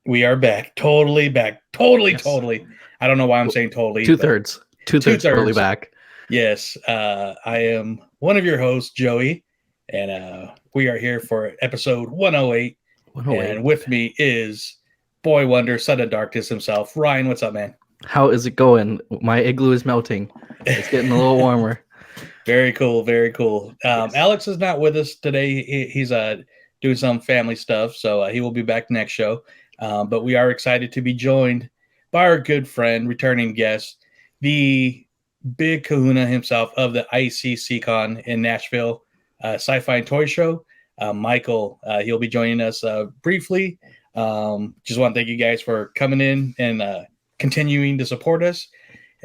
We are back. Totally back. Totally, Yes. totally. I don't know why I'm saying totally. Two-thirds. Two-thirds totally Two-thirds. back. Yes. I am one of your hosts, Joey, and we are here for episode 108. 108. And with me is Boy Wonder, Son of Darkness himself. Ryan, what's up, man? How is it going? My igloo is melting. It's getting a little warmer. Very cool. Very cool. Yes. Alex is not with us today. He's doing some family stuff, so he will be back next show. But we are excited to be joined by our good friend, returning guest, the big kahuna himself of the ICCCon in Nashville Sci-Fi and Toy Show. Michael, he'll be joining us briefly. Just want to thank you guys for coming in and continuing to support us.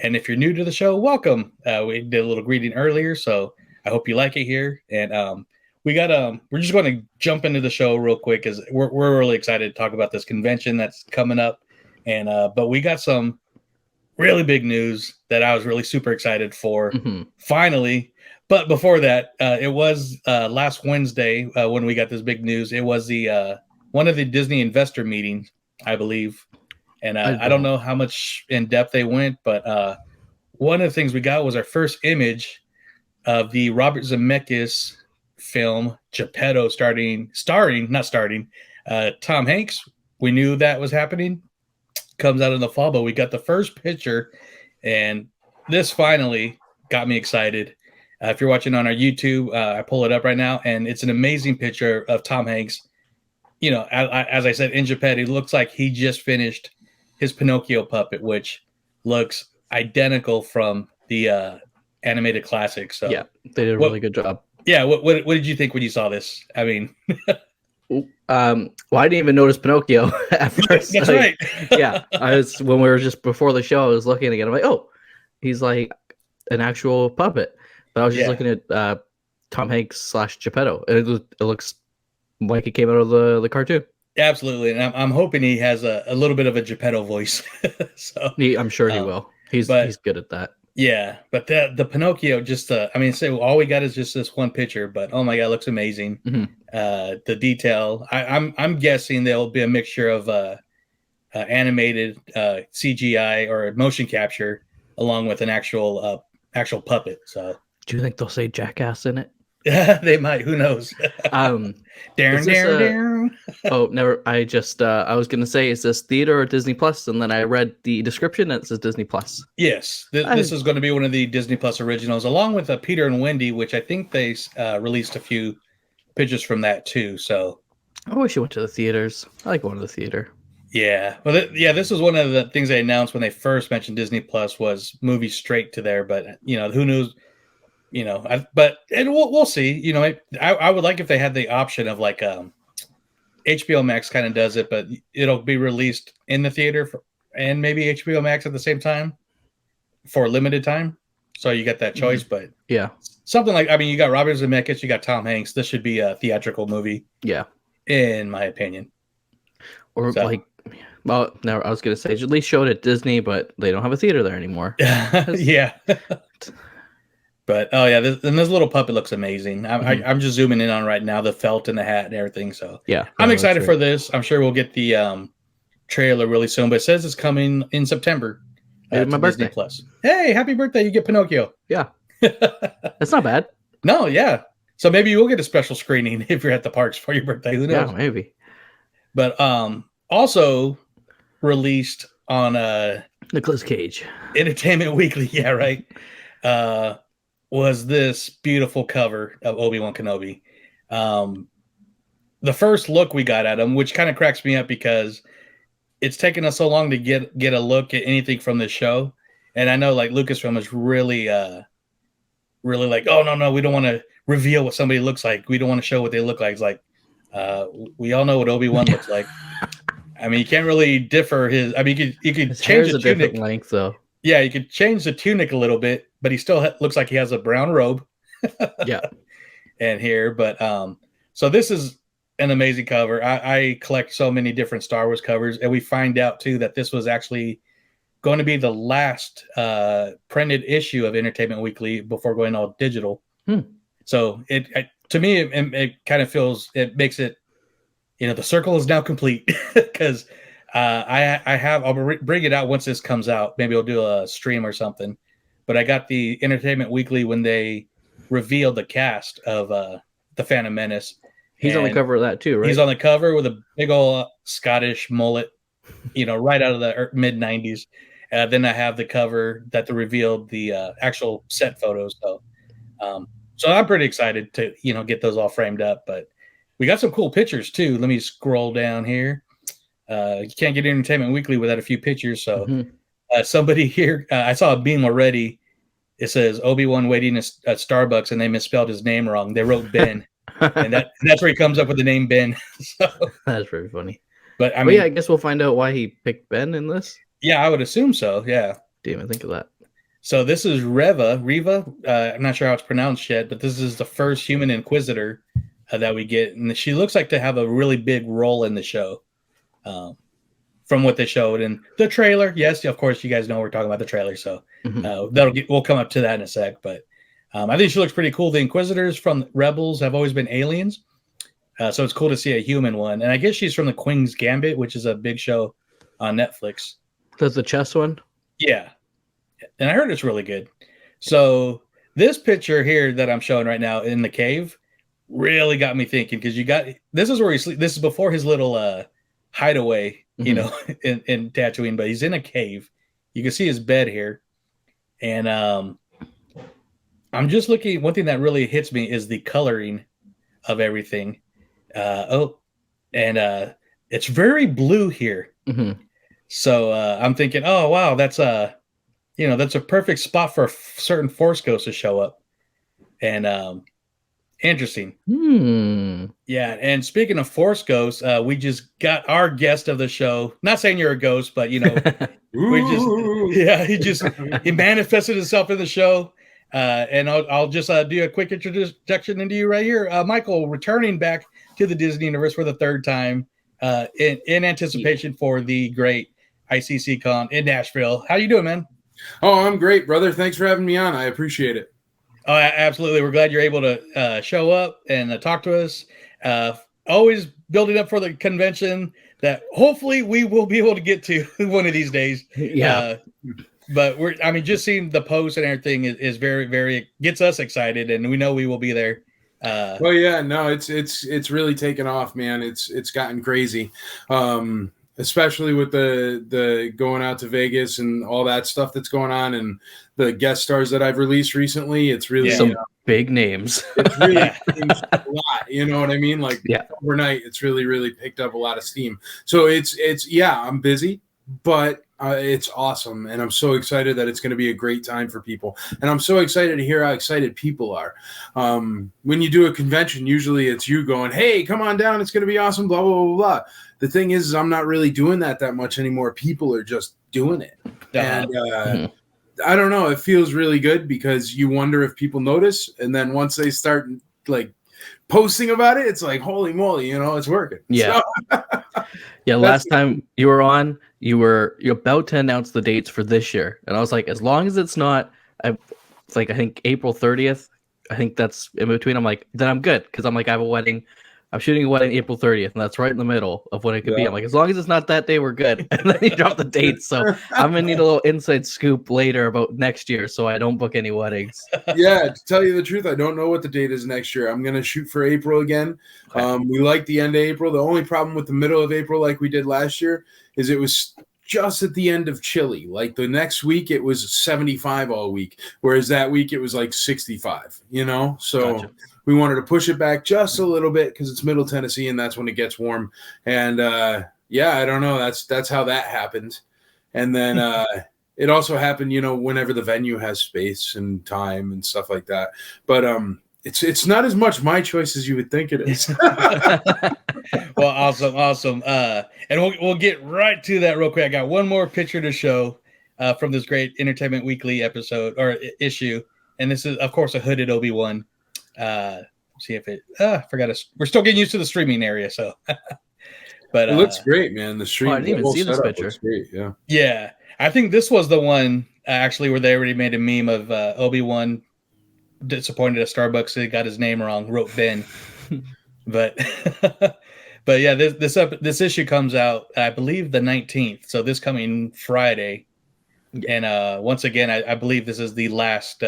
And if you're new to the show, welcome. We did a little greeting earlier, so I hope you like it here. And we're just going to jump into the show real quick because we're really excited to talk about this convention that's coming up. And but we got some really big news that I was really super excited for finally. But before that, it was last Wednesday when we got this big news. It was the one of the Disney investor meetings, I believe. And I don't know how much in depth they went, but one of the things we got was our first image of the Robert Zemeckis film Geppetto starring Tom Hanks. We knew that was happening. Comes out in the fall, but we got the first picture, and this finally got me excited. If you're watching on our YouTube, I pull it up right now, and it's an amazing picture of Tom Hanks. You know, as I said, in Geppetto, it looks like he just finished his Pinocchio puppet, which looks identical from the animated classic. So yeah, they did a really good job. Yeah, what did you think when you saw this? I mean, well, I didn't even notice Pinocchio at first. That's right. Yeah, when we were just before the show, I was looking again. I'm like, oh, he's like an actual puppet. But I was just looking at Tom Hanks / Geppetto, and it looks like it came out of the cartoon. Absolutely, and I'm hoping he has a little bit of a Geppetto voice. So I'm sure he will. He's good at that. Yeah, but the Pinocchio, all we got is just this one picture, but oh my god, it looks amazing. The detail, I'm guessing there'll be a mixture of animated CGI or motion capture along with an actual puppet. So, do you think they'll say jackass in it? They might. Who knows? Darren. Oh, never. I was gonna say, is this theater or Disney Plus? And then I read the description and it says Disney Plus. Yes, this is going to be one of the Disney Plus originals, along with Peter and Wendy, which I think they released a few pictures from that too. So I wish you went to the theaters. I like going to the theater. Yeah, well, this was one of the things they announced when they first mentioned Disney Plus was movies straight to there. But who knows? We'll see. I would like if they had the option of like HBO Max kind of does it, but it'll be released in the theater and maybe HBO Max at the same time for a limited time. So you got that choice, but yeah, something like you got Robert Zemeckis, you got Tom Hanks. This should be a theatrical movie. Yeah, in my opinion. Or no, I was gonna say at least show it at Disney, but they don't have a theater there anymore. Yeah. But this little puppet looks amazing. I'm just zooming in on right now, the felt and the hat and everything. So yeah, I'm excited for this. I'm sure we'll get the trailer really soon, but it says it's coming in September. My birthday. Disney Plus. Hey, happy birthday! You get Pinocchio. Yeah, that's not bad. No, yeah. So maybe you will get a special screening if you're at the parks for your birthday. Who knows? Yeah, maybe. But also released on Nicolas Cage Entertainment Weekly. Yeah, right. Was this beautiful cover of Obi-Wan Kenobi. The first look we got at him, which kind of cracks me up because it's taken us so long to get a look at anything from this show. And I know like Lucasfilm is really like, oh, no, we don't want to reveal what somebody looks like. We don't want to show what they look like. It's like, we all know what Obi-Wan looks like. I mean, you can't really differ his. I mean, you could change the tunic. Different length, though. Yeah, you could change the tunic a little bit, but he still looks like he has a brown robe. Yeah, and here, but so this is an amazing cover. I collect so many different Star Wars covers, and we find out too that this was actually going to be the last printed issue of Entertainment Weekly before going all digital. So to me, it kind of feels, it makes it, the circle is now complete because I have. I'll bring it out once this comes out. Maybe I'll do a stream or something. But I got the Entertainment Weekly when they revealed the cast of the Phantom Menace. He's on the cover of that too, right? He's on the cover with a big old Scottish mullet, right out of the mid '90s. Then I have the cover that they revealed the actual set photos. So I'm pretty excited to get those all framed up. But we got some cool pictures too. Let me scroll down here. You can't get Entertainment Weekly without a few pictures. So somebody here, I saw a beam already. It says Obi-Wan waiting at Starbucks, and they misspelled his name wrong. They wrote Ben, and that's where he comes up with the name Ben. So that's very funny. But I mean, I guess we'll find out why he picked Ben in this. Yeah, I would assume so. Yeah. Didn't even think of that. So this is Reva. I'm not sure how it's pronounced yet, but this is the first human Inquisitor that we get, and she looks like to have a really big role in the show. From what they showed in the trailer. Yes, of course, you guys know we're talking about the trailer, so we'll come up to that in a sec. But I think she looks pretty cool. The Inquisitors from Rebels have always been aliens, so it's cool to see a human one. And I guess she's from the Queen's Gambit, which is a big show on Netflix. That's the chess one? Yeah. And I heard it's really good. So this picture here that I'm showing right now in the cave really got me thinking, because this is where he sleeps. This is before his little hideaway, in Tatooine, but he's in a cave. You can see his bed here. And I'm just looking. One thing that really hits me is the coloring of everything. It's very blue here. So I'm thinking, oh wow, that's a perfect spot for a certain Force ghost to show up. And interesting. Yeah, and speaking of Force ghosts, we just got our guest of the show. Not saying you're a ghost, but he manifested himself in the show. And I'll just do a quick introduction into you right here. Michael, returning back to the Disney universe for the third time in anticipation for the great ICCCon in Nashville. How you doing, man? Oh, I'm great, brother. Thanks for having me on. I appreciate it. Oh, absolutely. We're glad you're able to show up and talk to us. Always building up for the convention that hopefully we will be able to get to one of these days. Yeah. But just seeing the post and everything is very, very gets us excited, and we know we will be there. Well, yeah, no, it's really taken off, man. It's gotten crazy. Especially with the going out to Vegas and all that stuff that's going on, and the guest stars that I've released recently. It's really some big names. It's really a lot, you know what I mean? Like overnight, it's really, really picked up a lot of steam. So it's I'm busy, but it's awesome, and I'm so excited that it's going to be a great time for people. And I'm so excited to hear how excited people are. When you do a convention, usually it's you going, "Hey, come on down! It's going to be awesome!" Blah blah blah blah. The thing is I'm not really doing that much anymore. People are just doing it, and I don't know. It feels really good because you wonder if people notice, and then once they start like posting about it, it's like, holy moly, it's working. Yeah. So, yeah. Last time you were on, you're about to announce the dates for this year. And I was like, as long as it's not, it's like, I think April 30th, I think that's in between. I'm like, then I'm good. Cause I'm like, I have a wedding. I'm shooting a wedding April 30th, and that's right in the middle of what it could be. I'm like, as long as it's not that day, we're good. And then you drop the dates. So I'm going to need a little inside scoop later about next year so I don't book any weddings. Yeah, to tell you the truth, I don't know what the date is next year. I'm going to shoot for April again. Okay. We like the end of April. The only problem with the middle of April, like we did last year, is it was just at the end of chilly. Like the next week, it was 75 all week, whereas that week it was like 65, So gotcha. We wanted to push it back just a little bit because it's Middle Tennessee and that's when it gets warm. And I don't know. That's how that happened. And then it also happened, whenever the venue has space and time and stuff like that. But it's not as much my choice as you would think it is. Well, awesome. And we'll get right to that real quick. I got one more picture to show from this great Entertainment Weekly episode or issue, and this is, of course, a hooded Obi-Wan. See if it. We're still getting used to the streaming area, so. But it looks great, man. The stream. I didn't even see this picture. Great, yeah. Yeah, I think this was the one actually where they already made a meme of Obi-Wan disappointed at Starbucks. He got his name wrong. Wrote Ben, but But yeah, this issue comes out, I believe, the 19th. So this coming Friday. And once again, I believe this is the last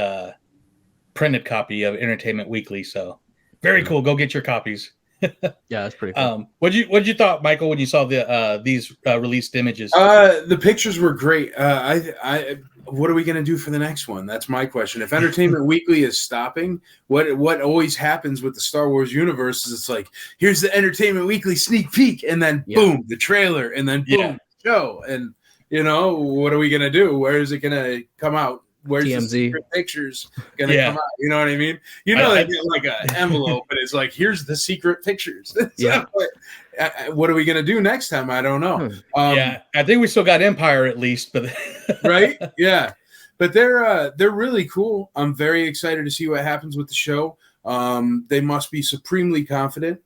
printed copy of Entertainment Weekly. So very cool. Go get your copies. Yeah, that's pretty cool. What'd you thought, Michael, when you saw these released images? The pictures were great. What are we going to do for the next one? That's my question. If Entertainment Weekly is stopping, what always happens with the Star Wars universe is it's like, here's the Entertainment Weekly sneak peek, and then boom, the trailer, and then boom, show, and what are we going to do? Where is it going to come out? Where's TMZ. the secret pictures going to come out? You know what I mean? They get like an envelope, but it's like, here's the secret pictures. Yeah. What are we going to do next time? I don't know. I think we still got Empire at least, but right? Yeah. But they're really cool. I'm very excited to see what happens with the show. They must be supremely confident.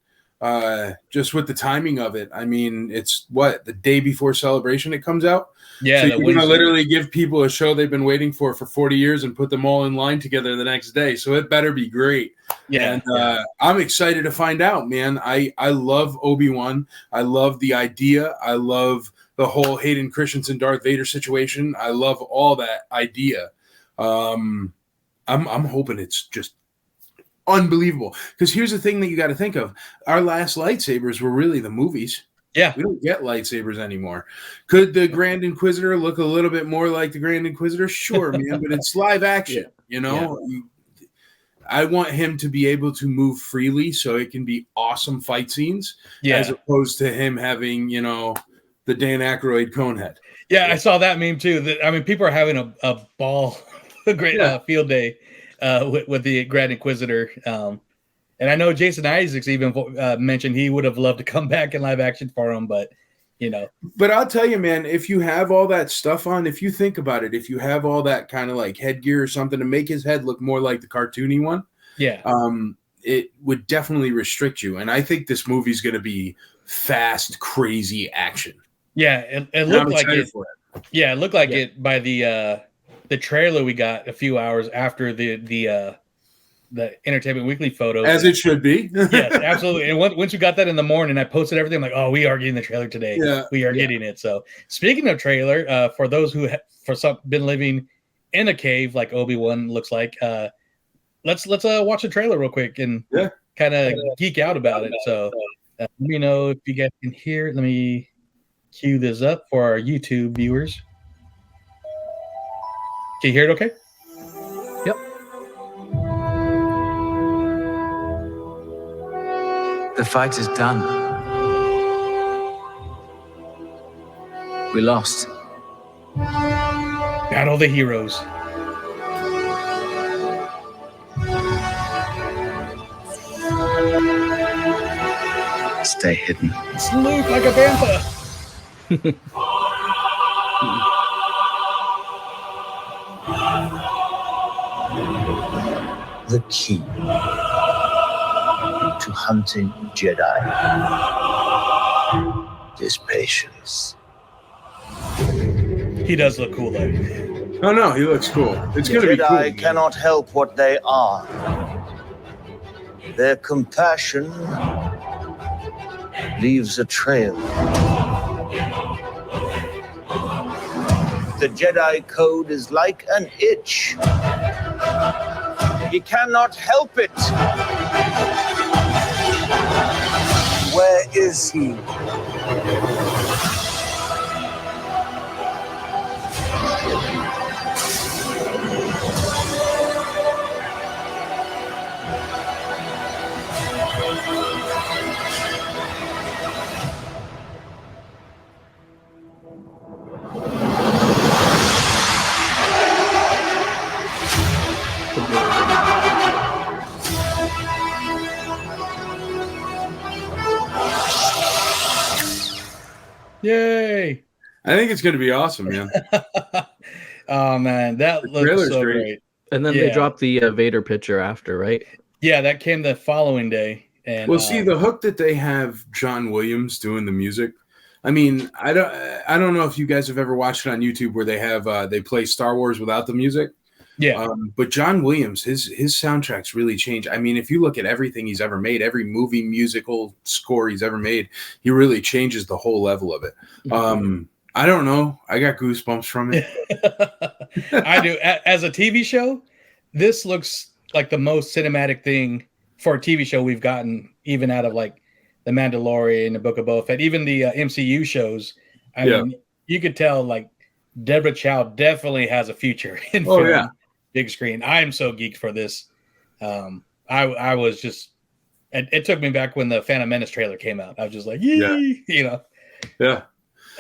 Just with the timing of it. I mean, it's the day before Celebration it comes out. Yeah, so you're going to literally give people a show they've been waiting for 40 years and put them all in line together the next day. So it better be great. Yeah, and I'm excited to find out, man. I love Obi-Wan. I love the idea. I love the whole Hayden Christensen Darth Vader situation. I love all that idea. I'm hoping it's just unbelievable, because here's the thing that you got to think of. Our last lightsabers were really the movies. Yeah, we don't get lightsabers anymore. Could the Grand Inquisitor look a little bit more like the Grand Inquisitor? Sure, man, but it's live action. I want him to be able to move freely so it can be awesome fight scenes, as opposed to him having the Dan Aykroyd cone head. I saw that meme too. People are having a ball, a great field day with the Grand Inquisitor. And I know Jason Isaacs even mentioned he would have loved to come back in live action for him, but But I'll tell you, man, if you have all that stuff on, if you think about it, if you have all that kind of like headgear or something to make his head look more like the cartoony one, it would definitely restrict you. And I think this movie's going to be fast, crazy action. Yeah, it looked like it. Yeah, it looked like it by the trailer we got a few hours after the Entertainment Weekly photo. As it should be. Yes, absolutely. And once we got that in the morning, I posted everything. I'm like, oh, we are getting the trailer today. Yeah, we are getting it. So speaking of trailer, for those who been living in a cave like Obi-Wan looks like, let's watch the trailer real quick and kind of geek out about it. So let me know if you guys can hear. Let me cue this up for our YouTube viewers. Can you hear it okay? Yep. The fight is done. We lost. Battle of the Heroes. Stay hidden. It's Luke like a bantha. The key to hunting Jedi is patience. He does look cool though. Oh no, he looks cool. It's going to be cool. Jedi cannot help what they are. Their compassion leaves a trail. The Jedi code is like an itch. He cannot help it. Where is he? Yay! I think it's going to be awesome, man. Oh man, that looks so great. And then they dropped the Vader picture after, right? Yeah, that came the following day. And well, see, the hook that they have John Williams doing the music. I mean, I don't know if you guys have ever watched it on YouTube where they have they play Star Wars without the music. Yeah. But John Williams, his soundtracks really change. I mean, if you look at everything he's ever made, every movie, musical score he's ever made, he really changes the whole level of it. I don't know. I got goosebumps from it. I do. As a TV show, this looks like the most cinematic thing for a TV show we've gotten, even out of like The Mandalorian, The Book of Boba Fett, even the MCU shows. I mean, you could tell like Deborah Chow definitely has a future in film, big screen. I am so geeked for this. I was just, it took me back when the Phantom Menace trailer came out. I was just like, yee, you know. Yeah.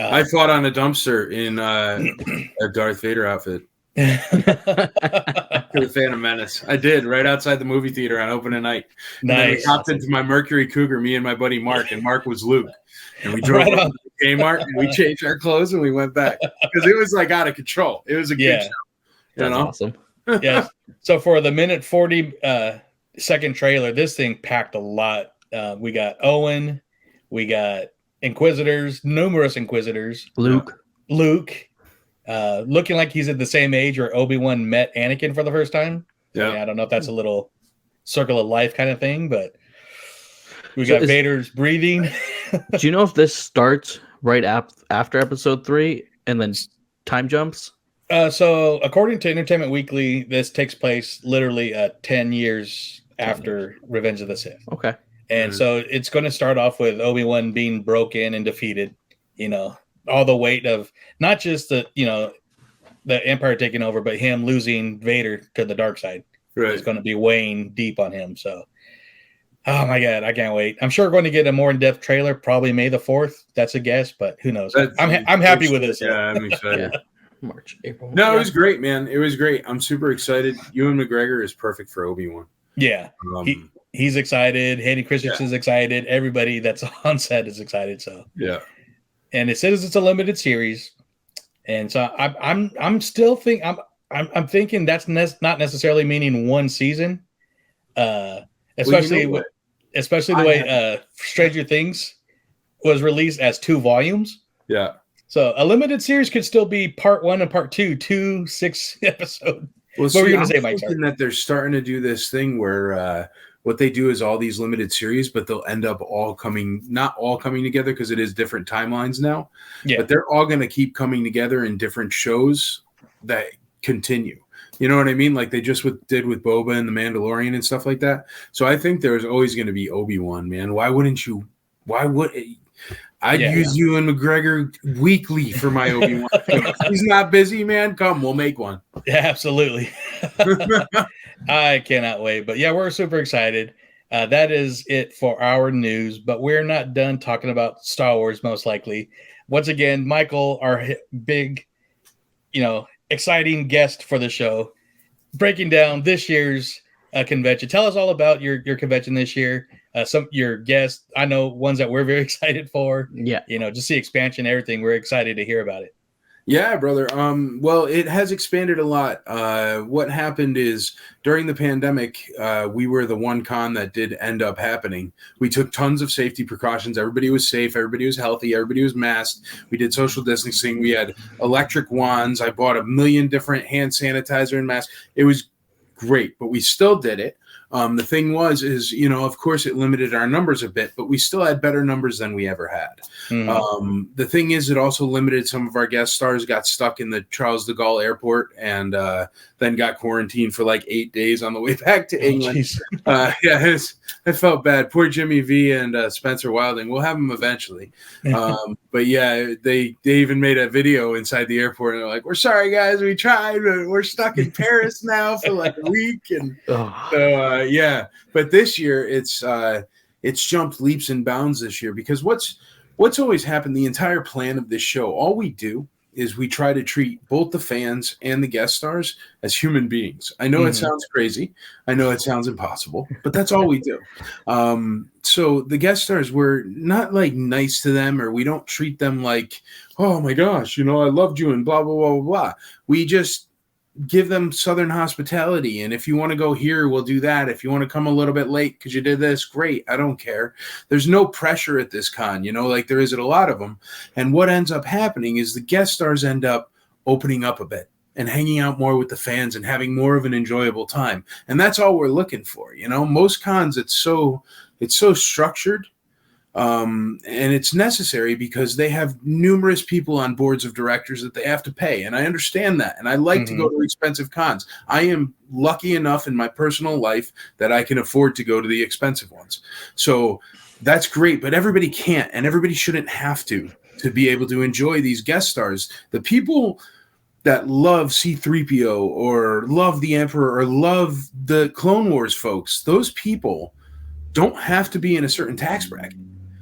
I fought on a dumpster in a Darth Vader outfit. For the Phantom Menace. I did, right outside the movie theater on opening night. And then we hopped into my Mercury Cougar, me and my buddy Mark, and Mark was Luke. And we drove up to Kmart and we changed our clothes and we went back. Because it was like out of control. It was a good show. That's awesome. Yeah. So for the minute 40 second trailer, this thing packed a lot. We got Owen, we got Inquisitors, numerous Inquisitors. Luke. Looking like he's at the same age where Obi-Wan met Anakin for the first time. Yeah. I don't know if that's a little circle of life kind of thing, but we got Vader's breathing. Do you know if this starts right after episode 3 and then time jumps? So according to Entertainment Weekly, this takes place literally 10 years after Revenge of the Sith. Okay. And so it's going to start off with Obi-Wan being broken and defeated, you know, all the weight of not just the Empire taking over, but him losing Vader to the dark side. Right. It's going to be weighing deep on him. So, oh my God, I can't wait. I'm sure we're going to get a more in-depth trailer, probably May the 4th. That's a guess, but who knows? I'm happy with this. Yeah, I'm excited. March, April. No, it was great, man. It was great. I'm super excited. Ewan McGregor is perfect for Obi-Wan. Yeah. He's excited. Hayden Christensen's excited. Everybody that's on set is excited. So yeah. And it says it's a limited series, and so I'm still thinking that's not necessarily meaning one season, especially the way Stranger Things was released as 2 volumes. Yeah. So a limited series could still be part 1 and part 2, 2 6-episode. Well, what were you going to say, Mike? That they're starting to do this thing where what they do is all these limited series, but they'll end up not all coming together because it is different timelines now. Yeah. But they're all going to keep coming together in different shows that continue. You know what I mean? Like they just did with Boba and the Mandalorian and stuff like that. So I think there's always going to be Obi-Wan, man. Why would I'd use Ewan McGregor weekly for my Obi-Wan. He's not busy, man. Come, we'll make one. Yeah, absolutely. I cannot wait. But yeah, we're super excited. That is it for our news, but we're not done talking about Star Wars, most likely. Once again, Michael, our big, exciting guest for the show, breaking down this year's convention. Tell us all about your convention this year. Your guests, I know ones that we're very excited for. Yeah. Just the expansion, everything. We're excited to hear about it. Yeah, brother. Well, it has expanded a lot. What happened is during the pandemic, we were the one con that did end up happening. We took tons of safety precautions. Everybody was safe. Everybody was healthy. Everybody was masked. We did social distancing. We had electric wands. I bought 1 million different hand sanitizer and masks. It was great, but we still did it. The thing is, of course it limited our numbers a bit, but we still had better numbers than we ever had. Mm-hmm. The thing is, it also limited some of our guest stars, got stuck in the Charles de Gaulle airport and then got quarantined for like 8 days on the way back to England. It felt bad. Poor Jimmy V and Spencer Wilding. We'll have them eventually. But yeah, they even made a video inside the airport and they're like, "We're sorry guys, we tried, but we're stuck in Paris now for like a week." And but this year it's jumped leaps and bounds this year because what's always happened, the entire plan of this show, all we do is we try to treat both the fans and the guest stars as human beings. I know it sounds crazy. I know it sounds impossible, but that's all we do. So the guest stars, we're not like nice to them, or we don't treat them like, "Oh my gosh, I loved you," and blah, blah, blah, blah, blah. We just give them Southern hospitality. And if you want to go here, we'll do that. If you want to come a little bit late because you did this, great. I don't care. There's no pressure at this con, like there is at a lot of them. And what ends up happening is the guest stars end up opening up a bit and hanging out more with the fans and having more of an enjoyable time. And that's all we're looking for. Most cons, it's so structured. And it's necessary because they have numerous people on boards of directors that they have to pay. And I understand that. And I like to go to expensive cons. I am lucky enough in my personal life that I can afford to go to the expensive ones. So that's great, but everybody can't, and everybody shouldn't have to be able to enjoy these guest stars. The people that love C-3PO or love the Emperor or love the Clone Wars folks, those people don't have to be in a certain tax bracket.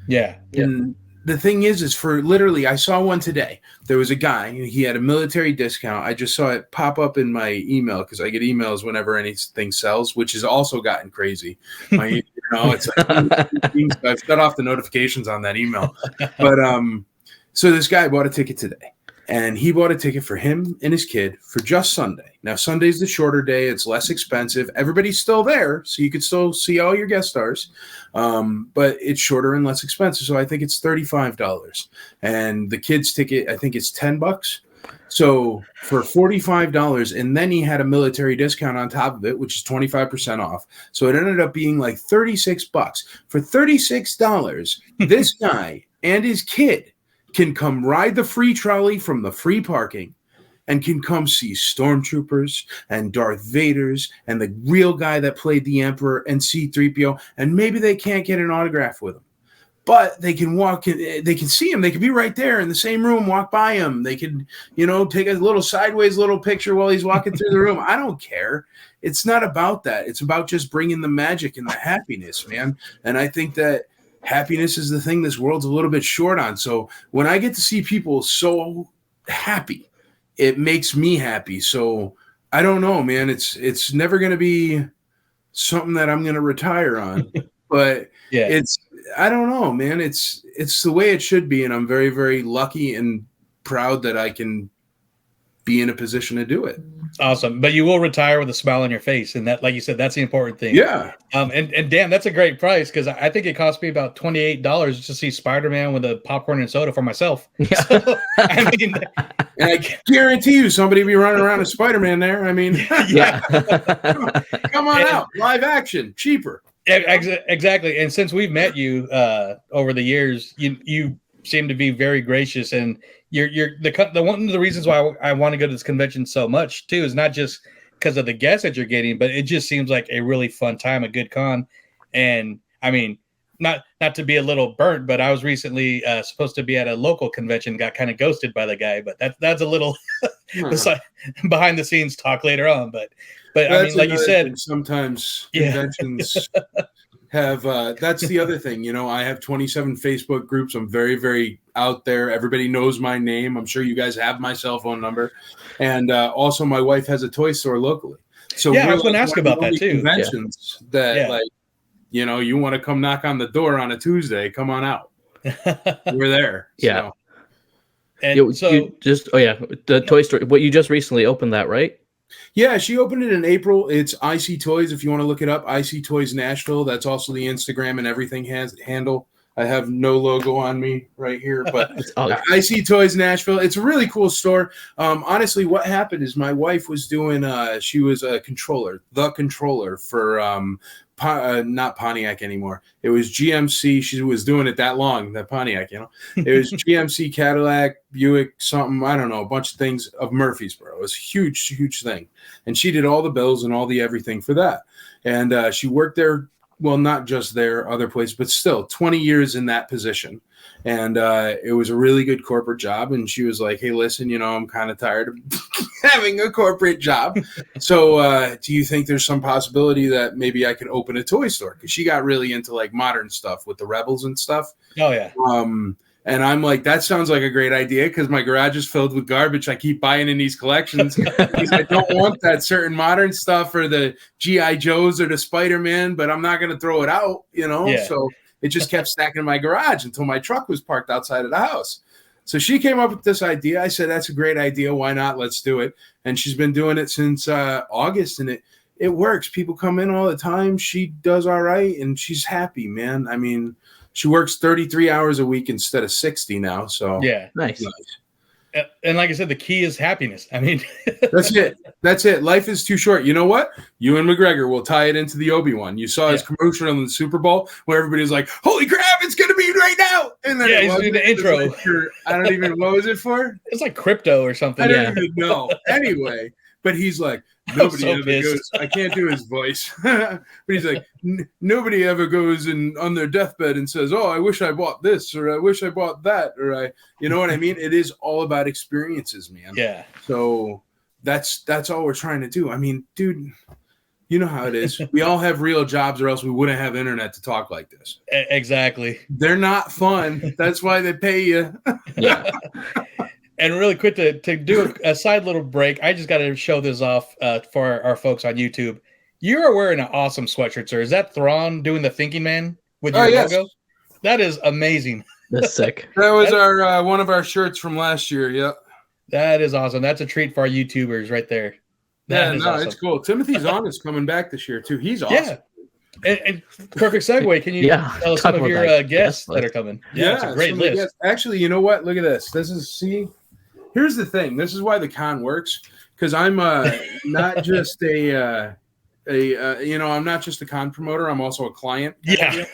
Yeah. And the thing is for literally, I saw one today. There was a guy, he had a military discount. I just saw it pop up in my email because I get emails whenever anything sells, which has also gotten crazy. It's like, I've shut off the notifications on that email. But so this guy bought a ticket today. And he bought a ticket for him and his kid for just Sunday. Now, Sunday's the shorter day. It's less expensive. Everybody's still there, so you could still see all your guest stars. But it's shorter and less expensive, so I think it's $35. And the kid's ticket, I think it's $10. So for $45, and then he had a military discount on top of it, which is 25% off. So it ended up being like $36. For $36, this guy and his kid can come ride the free trolley from the free parking and can come see stormtroopers and Darth Vaders and the real guy that played the Emperor and C-3PO. And maybe they can't get an autograph with him, but they can walk in, they can see him. They can be right there in the same room, walk by him. They can, take a little sideways little picture while he's walking through the room. I don't care. It's not about that. It's about just bringing the magic and the happiness, man. And I think that happiness is the thing this world's a little bit short on. So when I get to see people so happy, it makes me happy. So I don't know, man. It's never going to be something that I'm going to retire on, but yeah, I don't know, man. It's the way it should be. And I'm very, very lucky and proud that I can be in a position to do it. Awesome. But you will retire with a smile on your face. And that, like you said, that's the important thing. Yeah. And damn, that's a great price, because I think it cost me about $28 to see Spider-Man with a popcorn and soda for myself. Yeah. So, I mean, and I guarantee you somebody will be running around with Spider-Man there. I mean, yeah. Come on out. Live action, cheaper. Exactly. And since we've met you over the years, you seem to be very gracious, and you're the one of the reasons why I want to go to this convention so much too is not just because of the guests that you're getting, but it just seems like a really fun time, a good con. And I mean, not to be a little burnt, but I was recently supposed to be at a local convention, got kind of ghosted by the guy, but that's a little behind the scenes talk later on. But I mean, like you said, sometimes conventions have that's the other thing. I have 27 Facebook groups. I'm very, very out there. Everybody knows my name. I'm sure you guys have my cell phone number, and also my wife has a toy store locally. So I was going to ask about that too. Conventions that like, you want to come knock on the door on a Tuesday, come on out. We're there. Yeah. So. And the Toy Story. What you just recently opened that, right? Yeah, she opened it in April. It's IC Toys. If you want to look it up, IC Toys Nashville. That's also the Instagram and everything handle. I have no logo on me right here, but IC Toys Nashville. It's a really cool store. Honestly, what happened is my wife was doing. She was a controller, for not Pontiac anymore. It was GMC. She was doing it that long, that Pontiac, It was GMC, Cadillac, Buick, something, I don't know, a bunch of things of Murfreesboro. It was a huge, huge thing. And she did all the bills and all the everything for that. And she worked there, well, not just there, other places, but still 20 years in that position. And it was a really good corporate job. And she was like, hey, listen, I'm kind of tired of having a corporate job. So do you think there's some possibility that maybe I could open a toy store? Because she got really into like modern stuff with the Rebels and stuff. Oh, yeah. And I'm like, that sounds like a great idea, because my garage is filled with garbage I keep buying in these collections because I don't want that certain modern stuff or the G.I. Joes or the Spider-Man, but I'm not going to throw it out, Yeah. So it just kept stacking in my garage until my truck was parked outside of the house. So she came up with this idea. I said, that's a great idea. Why not? Let's do it. And she's been doing it since August, and it works. People come in all the time. She does all right, and she's happy, man. I mean, she works 33 hours a week instead of 60 now. So yeah, nice. And like I said, the key is happiness. I mean, That's it. Life is too short. You know what? Ewan McGregor will tie it into the Obi-Wan. You saw his commercial on the Super Bowl where everybody's like, "Holy crap, it's gonna be right now!" And then he's doing the intro. Like I don't even. What was it for? It's like crypto or something. I don't even know. Anyway, but he's like, nobody ever goes. I can't do his voice, but he's like, nobody ever goes on their deathbed and says, "Oh, I wish I bought this," or "I wish I bought that," or you know what I mean? It is all about experiences, man. Yeah. So that's all we're trying to do. I mean, dude, you know how it is. We all have real jobs, or else we wouldn't have internet to talk like this. Exactly. They're not fun. That's why they pay you. Yeah. And really quick to do a side little break, I just got to show this off for our folks on YouTube. You are wearing an awesome sweatshirt, sir. Is that Thrawn doing the Thinking Man with your logo? That is amazing. That's sick. That was our one of our shirts from last year. Yeah. That is awesome. That's a treat for our YouTubers right there. Awesome. It's cool. Timothy Zahn is coming back this year too. He's awesome. Yeah. And perfect segue. Can you tell us some of your guests that are coming? Yeah, it's a great list. Actually, you know what? Look at this. Here's the thing. This is why the con works, because I'm not just I'm not just a con promoter. I'm also a client. Yeah.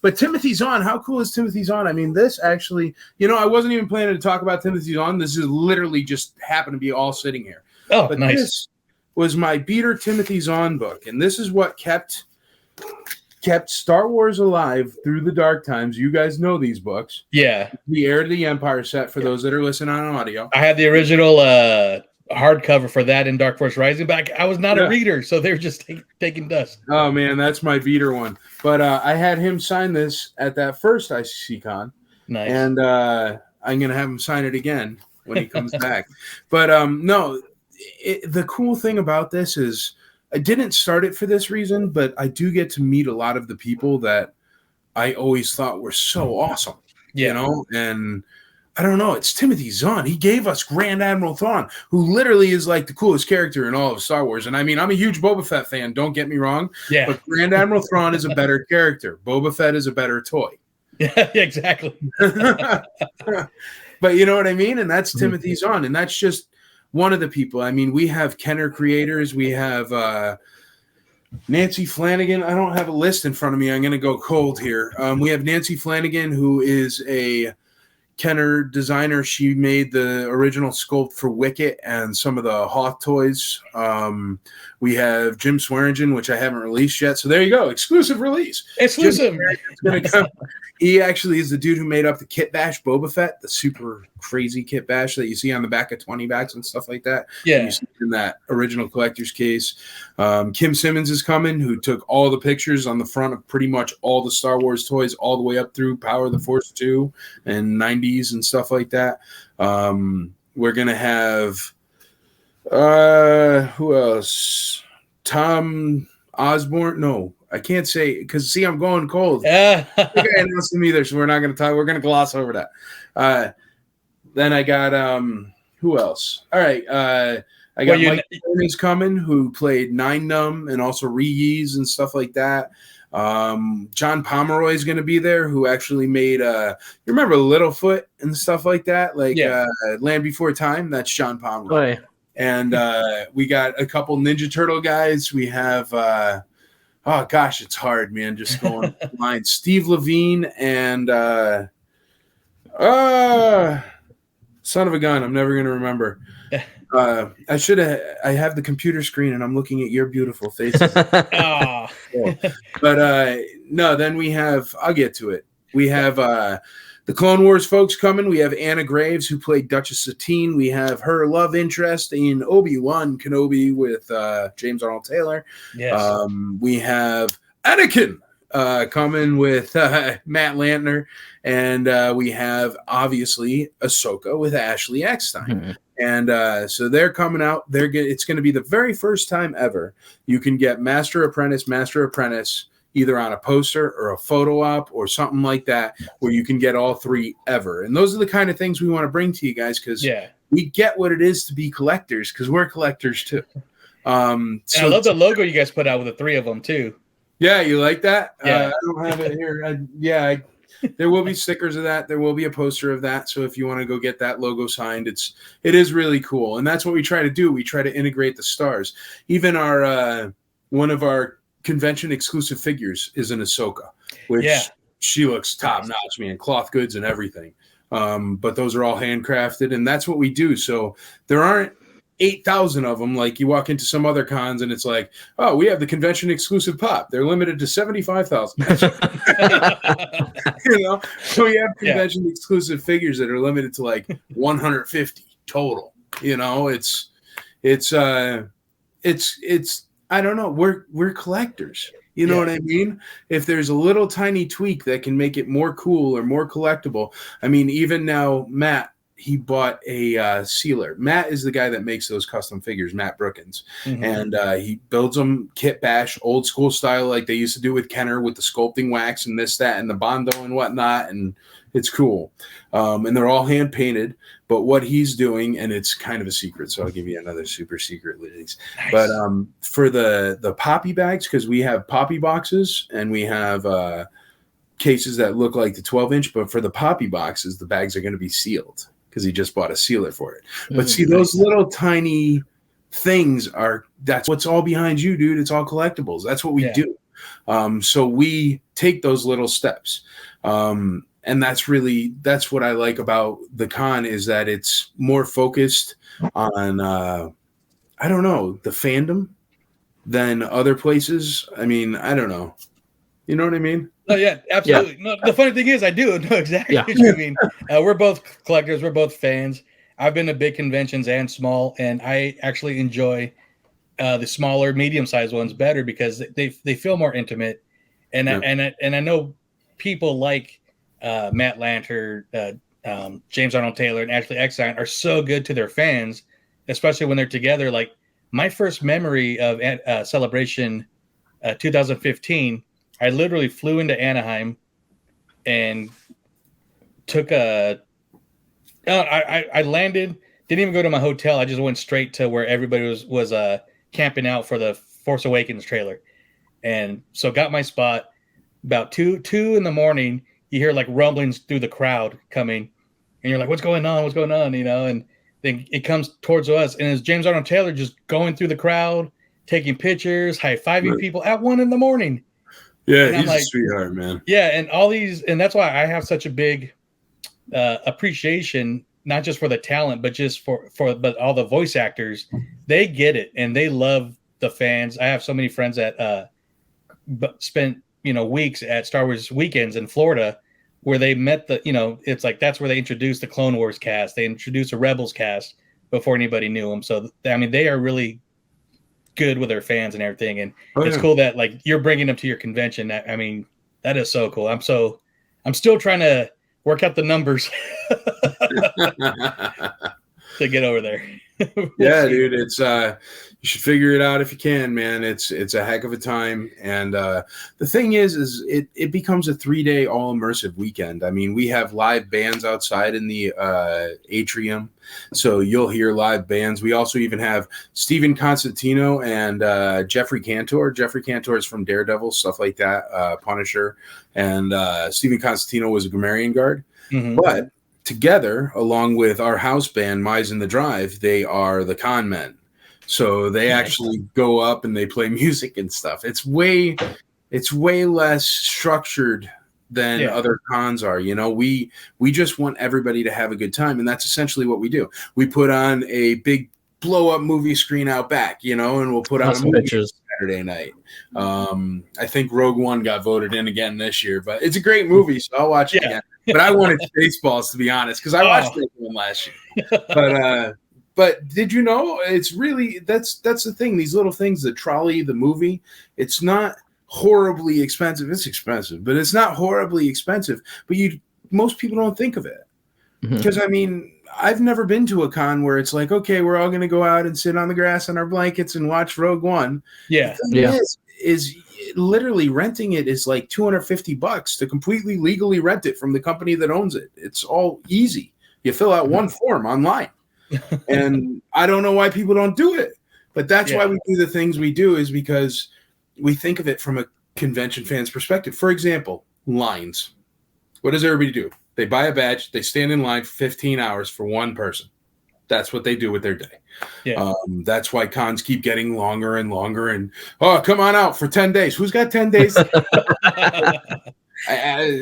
But Timothy Zahn, how cool is Timothy Zahn? I mean, this actually, I wasn't even planning to talk about Timothy Zahn. This is literally just happened to be all sitting here. Oh, but nice. This was my Beater Timothy Zahn book, and this is what kept Star Wars alive through the dark times. You guys know these books. Yeah. The Heir to the Empire set for those that are listening on audio. I had the original hardcover for that in Dark Force Rising, but I was not a reader, so they were just taking dust. Oh, man, that's my beater one. But I had him sign this at that first ICCCon. Nice. And I'm going to have him sign it again when he comes back. But the cool thing about this is I didn't start it for this reason, but I do get to meet a lot of the people that I always thought were so awesome, and I don't know. It's Timothy Zahn. He gave us Grand Admiral Thrawn, who literally is like the coolest character in all of Star Wars. And I mean, I'm a huge Boba Fett fan. Don't get me wrong. Yeah. But Grand Admiral Thrawn is a better character. Boba Fett is a better toy. Yeah, exactly. But you know what I mean? And that's Timothy Zahn. And that's just one of the people. I mean, we have Kenner creators. We have Nancy Flanagan. I don't have a list in front of me. I'm going to go cold here. We have Nancy Flanagan, who is a Kenner designer. She made the original sculpt for Wicket and some of the Hoth toys. We have Jim Swearingen, which I haven't released yet. So there you go. Exclusive release. Exclusive. He actually is the dude who made up the Kit Bash Boba Fett, the super crazy Kit Bash that you see on the back of 20 backs and stuff like that. Yeah. You see in that original collector's case. Kim Simmons is coming, who took all the pictures on the front of pretty much all the Star Wars toys all the way up through Power of the Force 2 and 90s and stuff like that. We're going to have who else? Tom Osborne? No, I can't say because see, I'm going cold. Yeah. I think I announced him either, so we're not going to talk. We're going to gloss over that. Then I got who else? All right, I got Mike is coming, who played Nine Numb and also Reeves and stuff like that. John Pomeroy is going to be there, who actually made you remember Littlefoot and stuff like that, like Land Before Time. That's John Pomeroy. Oh, yeah. And we got a couple Ninja Turtle guys. We have oh gosh, it's hard, man. Just going line. Steve Levine and son of a gun. I'm never gonna remember. I have the computer screen and I'm looking at your beautiful faces. Oh. But no, then we have, I'll get to it. We have the Clone Wars folks coming. We have Anna Graves, who played Duchess Satine. We have her love interest in Obi-Wan Kenobi with James Arnold Taylor. Yes. We have Anakin coming with Matt Lantner. And we have, obviously, Ahsoka with Ashley Eckstein. Mm-hmm. And so they're coming out. It's going to be the very first time ever you can get Master Apprentice, either on a poster or a photo op or something like that, where you can get all three ever. And those are the kind of things we want to bring to you guys, because we get what it is to be collectors, because we're collectors too. So I love the logo you guys put out with the three of them too. Yeah, you like that? Yeah. I don't have it here. There will be stickers of that. There will be a poster of that. So if you want to go get that logo signed, it is really cool. And that's what we try to do. We try to integrate the stars. Even our one of our convention exclusive figures is an Ahsoka, which she looks top notch, man. Cloth goods and everything. But those are all handcrafted, and that's what we do. So there aren't 8,000 of them. Like you walk into some other cons and it's like, oh, we have the convention exclusive pop. They're limited to 75,000. You know, so we have convention exclusive figures that are limited to like 150 total. You know, it's I don't know. We're collectors. You know what I mean? If there's a little tiny tweak that can make it more cool or more collectible. I mean, even now, Matt, he bought a sealer. Matt is the guy that makes those custom figures, Matt Brookins. And he builds them kit bash, old school style, like they used to do with Kenner with the sculpting wax and this, that, and the Bondo and whatnot. And it's cool. And they're all hand painted. But what he's doing, and it's kind of a secret, so I'll give you another super secret, ladies. Nice. But for the poppy bags, because we have poppy boxes and we have cases that look like the 12-inch, but for the poppy boxes, the bags are going to be sealed because he just bought a sealer for it. But see, those little tiny things that's what's all behind you, dude. It's all collectibles. That's what we do. So we take those little steps. And that's what I like about the con is that it's more focused on, I don't know, the fandom than other places. I mean, I don't know. You know what I mean? Oh, yeah, absolutely. Yeah. No, the funny thing is I do know exactly what you mean. We're both collectors. We're both fans. I've been to big conventions and small, and I actually enjoy the smaller, medium-sized ones better because they feel more intimate. And I know people like Matt Lanter, James Arnold Taylor, and Ashley Eckstein are so good to their fans, especially when they're together. Like my first memory of Celebration 2015, I literally flew into Anaheim and took I landed, didn't even go to my hotel. I just went straight to where everybody was camping out for the Force Awakens trailer, and so got my spot. About 2 in the morning. You hear like rumblings through the crowd coming, and you're like, what's going on? What's going on? You know, and then it comes towards us, and it's James Arnold Taylor just going through the crowd, taking pictures, high-fiving people at 1 a.m. Yeah, and he's like, a sweetheart, man. Yeah, and all these, and that's why I have such a big appreciation, not just for the talent, but just but all the voice actors. They get it, and they love the fans. I have so many friends that spent weeks at Star Wars weekends in Florida where they met it's like that's where they introduced the Clone Wars cast. They introduced the Rebels cast before anybody knew them. So, I mean, they are really good with their fans and everything. And it's cool that like you're bringing them to your convention. I mean, that is so cool. I'm still trying to work out the numbers to get over there. Yeah, dude, it's you should figure it out if you can, man. It's a heck of a time, and the thing is it becomes a 3-day all immersive weekend. I mean, we have live bands outside in the atrium, so you'll hear live bands. We also even have Stephen Constantino and Jeffrey Cantor. Jeffrey Cantor is from Daredevil, stuff like that, Punisher, and Stephen Constantino was a Grammarian guard, but together, along with our house band, Mize in the Drive, they are the con men. So they actually go up and they play music and stuff. It's way less structured than other cons are. You know, we just want everybody to have a good time, and that's essentially what we do. We put on a big blow up movie screen out back, and we'll put on a movie Saturday night. I think Rogue One got voted in again this year, but it's a great movie, so I'll watch it again. But I wanted Spaceballs, to be honest, because I watched Rogue One last year. But did you know it's really that's the thing. These little things, the trolley, the movie, it's not horribly expensive. It's expensive, but it's not horribly expensive. But most people don't think of it because I mean, I've never been to a con where it's like, okay, we're all going to go out and sit on the grass on our blankets and watch Rogue One. Yeah, the thing is literally renting it is like $250 to completely legally rent it from the company that owns it. It's all easy. You fill out one form online. And I don't know why people don't do it, but that's why we do the things we do, is because we think of it from a convention fan's perspective. For example, lines. What does everybody do? They buy a badge. They stand in line for 15 hours for one person. That's what they do with their day. Yeah. That's why cons keep getting longer and longer. And, oh, come on out for 10 days. Who's got 10 days?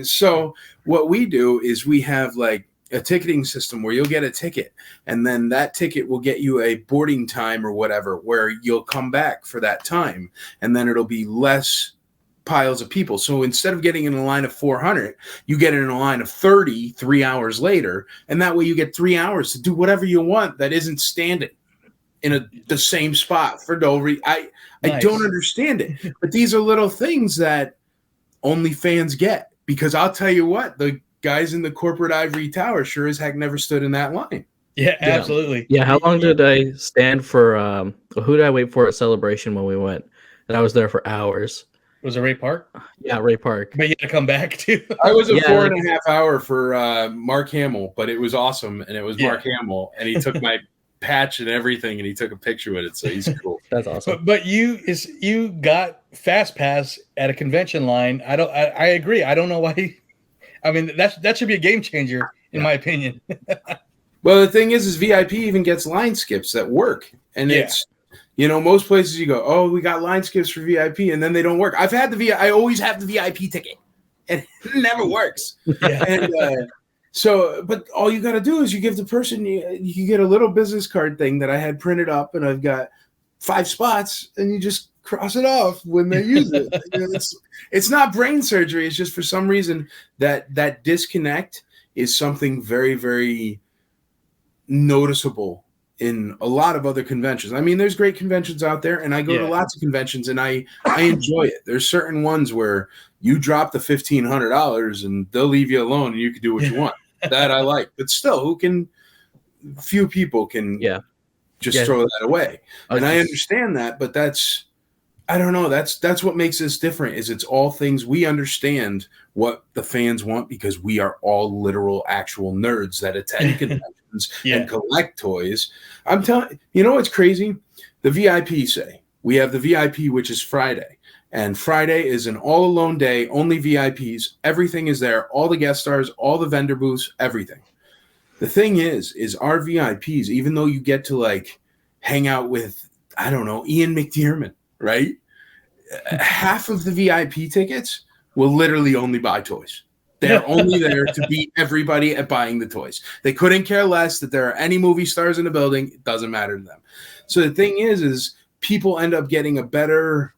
So what we do is we have like a ticketing system where you'll get a ticket, and then that ticket will get you a boarding time or whatever, where you'll come back for that time, and then it'll be less piles of people. So instead of getting in a line of 400, you get in a line of 30 3 hours later, and that way you get 3 hours to do whatever you want that isn't standing in the same spot for no reason. I don't understand it, but these are little things that only fans get, because I'll tell you what, the guys in the corporate ivory tower sure as heck never stood in that line. Yeah, absolutely. Yeah, how long did I stand for? Who did I wait for at Celebration when we went? And I was there for hours. Was it Ray Park? Yeah, Ray Park. But you had to come back too. I was a 4.5 hour for Mark Hamill, but it was awesome, and it was Mark Hamill, and he took my patch and everything, and he took a picture with it, so he's cool. That's awesome. But you got Fast Pass at a convention line. I agree. I don't know why. I mean, that should be a game changer in my opinion. Well, the thing is VIP even gets line skips that work, and it's, you know, most places you go, oh, we got line skips for VIP, and then they don't work. I always have the VIP ticket, and it never works. Yeah. And so, but all you got to do is you give the person, you get a little business card thing that I had printed up, and I've got 5 spots, and you just cross it off when they use it. You know, it's not brain surgery. It's just for some reason that disconnect is something very, very noticeable in a lot of other conventions. I mean, there's great conventions out there, and I go to lots of conventions, and I enjoy it. There's certain ones where you drop the $1,500 and they'll leave you alone, and you can do what you want. That I like. But still, few people can just throw that away. And I understand that, but I don't know. That's what makes this different, is it's all things we understand what the fans want, because we are all literal actual nerds that attend conventions and collect toys. I'm telling you, know what's crazy? The VIP say we have the VIP, which is Friday, and Friday is an all alone day, only VIPs. Everything is there, all the guest stars, all the vendor booths, everything. The thing is our VIPs, even though you get to like hang out with, I don't know, Ian McDiarmid, right? Half of the VIP tickets will literally only buy toys. They're only there to beat everybody at buying the toys. They couldn't care less that there are any movie stars in the building. It doesn't matter to them. So the thing is people end up getting a better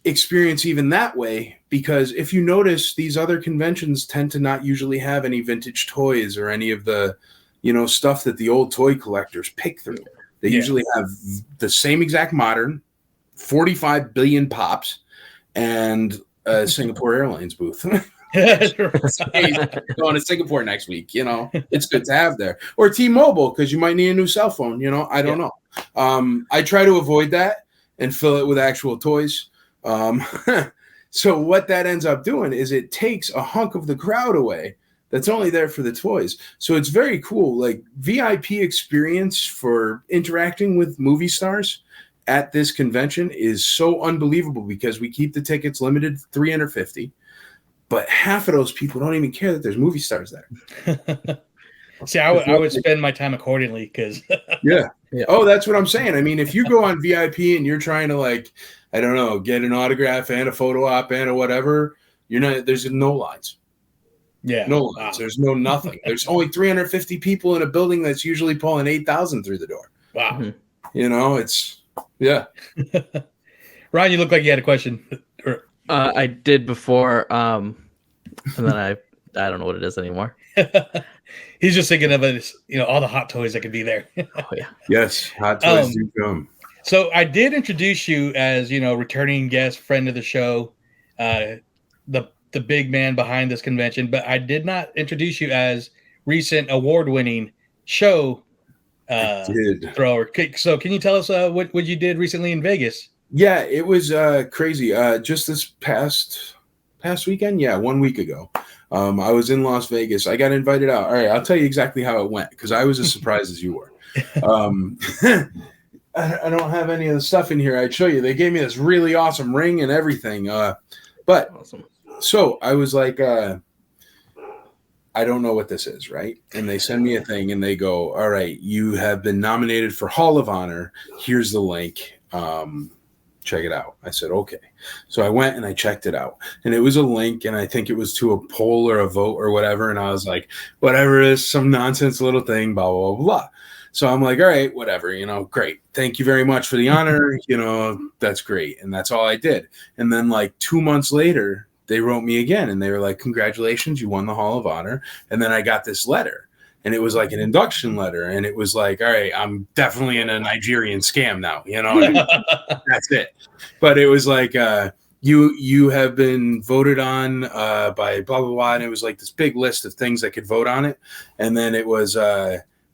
experience even that way, because if you notice, these other conventions tend to not usually have any vintage toys or any of the, you know, stuff that the old toy collectors pick through. They usually have the same exact modern, 45 billion pops, and a Singapore Airlines booth. Going to Singapore next week, you know, it's good to have there. Or T-Mobile, because you might need a new cell phone, you know, I don't know. I try to avoid that and fill it with actual toys. So what that ends up doing is it takes a hunk of the crowd away that's only there for the toys. So it's very cool. Like, VIP experience for interacting with movie stars at this convention is so unbelievable, because we keep the tickets limited to 350, but half of those people don't even care that there's movie stars there. See, I would spend my time accordingly, because yeah. Oh, that's what I'm saying. I mean, if you go on VIP and you're trying to, like, I don't know, get an autograph and a photo op and or whatever, there's no lines. Yeah. No lines. Wow. There's no nothing. There's only 350 people in a building that's usually pulling 8,000 through the door. Wow. Mm-hmm. You know, it's Ryan, you look like you had a question. I did before, and then I don't know what it is anymore. He's just thinking of it, you know, all the hot toys that could be there. Oh yeah. Yes, hot toys do come. So I did introduce you as, you know, returning guest, friend of the show, the big man behind this convention, but I did not introduce you as recent award-winning show thrower. So can you tell us what you did recently in Vegas? Yeah, it was crazy. Just this past weekend, 1 week ago, I was in Las Vegas. I got invited out. All right, I'll tell you exactly how it went, because I was as surprised as you were. I don't have any of the stuff in here. I'd show you. They gave me this really awesome ring and everything. But awesome. So I was like, I don't know what this is, right? And they send me a thing and they go, all right, you have been nominated for Hall of Honor. Here's the link. Check it out. I said, okay. So I went and I checked it out. And it was a link, and I think it was to a poll or a vote or whatever. And I was like, whatever it is, some nonsense little thing, blah, blah, blah, blah. So I'm like, all right, whatever, great. Thank you very much for the honor. That's great. And that's all I did. And then like 2 months later, they wrote me again and they were like, congratulations, you won the Hall of Honor. And then I got this letter, and it was like an induction letter. And it was like, all right, I'm definitely in a Nigerian scam now, that's it. But it was like, you have been voted on by blah, blah, blah. And it was like this big list of things that could vote on it. And then it was,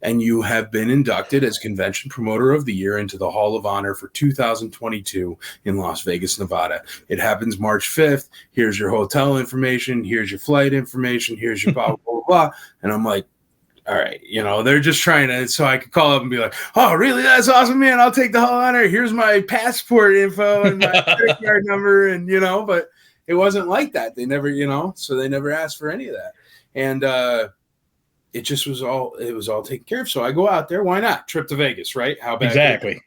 and you have been inducted as Convention Promoter of the Year into the Hall of Honor for 2022 in Las Vegas, Nevada. It happens March 5th. Here's your hotel information. Here's your flight information. Here's your blah, blah, blah, blah. And I'm like, all right, they're just trying to, so I could call up and be like, oh, really? That's awesome, man. I'll take the Hall of Honor. Here's my passport info and my credit card number. And, but it wasn't like that. They never, so they never asked for any of that. And, it just was all taken care of. So I go out there. Why not? Trip to Vegas, right? How bad? Exactly.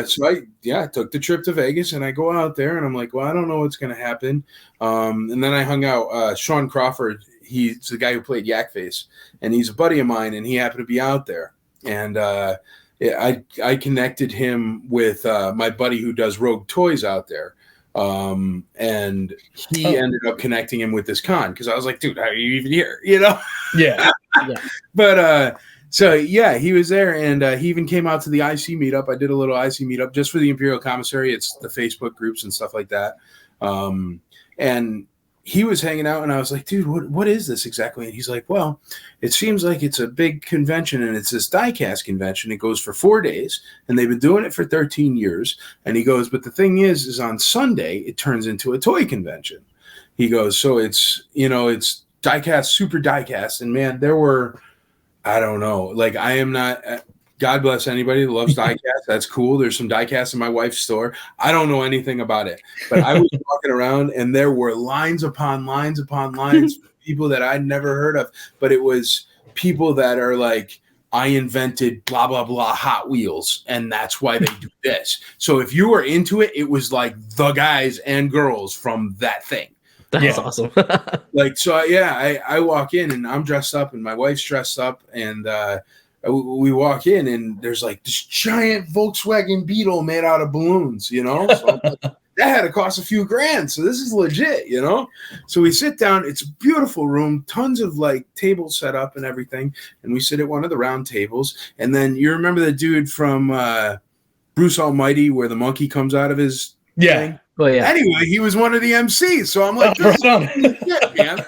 So I took the trip to Vegas, and I go out there, and I'm like, well, I don't know what's going to happen. And then I hung out. Sean Crawford, he's the guy who played Yak Face, and he's a buddy of mine, and he happened to be out there. And I connected him with my buddy who does Rogue Toys out there. And he ended up connecting him with this con, because I was like, dude, how are you even here? Yeah. But so yeah, he was there, and he even came out to the IC meetup. I did a little IC meetup just for the Imperial Commissary. It's the Facebook groups and stuff like that. And he was hanging out, and I was like, dude, what is this exactly? And he's like, well, it seems like it's a big convention, and it's this diecast convention. It goes for 4 days, and they've been doing it for 13 years. And he goes, but the thing is on Sunday, it turns into a toy convention. He goes, so it's, it's diecast, super diecast. And man, there were, I don't know, like I am not, God bless anybody that loves diecast. That's cool. There's some diecast in my wife's store. I don't know anything about it, but I was walking around, and there were lines upon lines upon lines of people that I'd never heard of. But it was people that are like, I invented blah, blah, blah Hot Wheels, and that's why they do this. So if you were into it, it was like the guys and girls from that thing. That's awesome. Like, so I walk in, and I'm dressed up, and my wife's dressed up, and we walk in, and there's like this giant Volkswagen Beetle made out of balloons, So I'm like, that had to cost a few grand. So this is legit, So we sit down. It's a beautiful room, tons of like tables set up and everything. And we sit at one of the round tables. And then you remember the dude from Bruce Almighty, where the monkey comes out of his thing? Well, yeah. Anyway, he was one of the MCs. So I'm like, this is legit, man.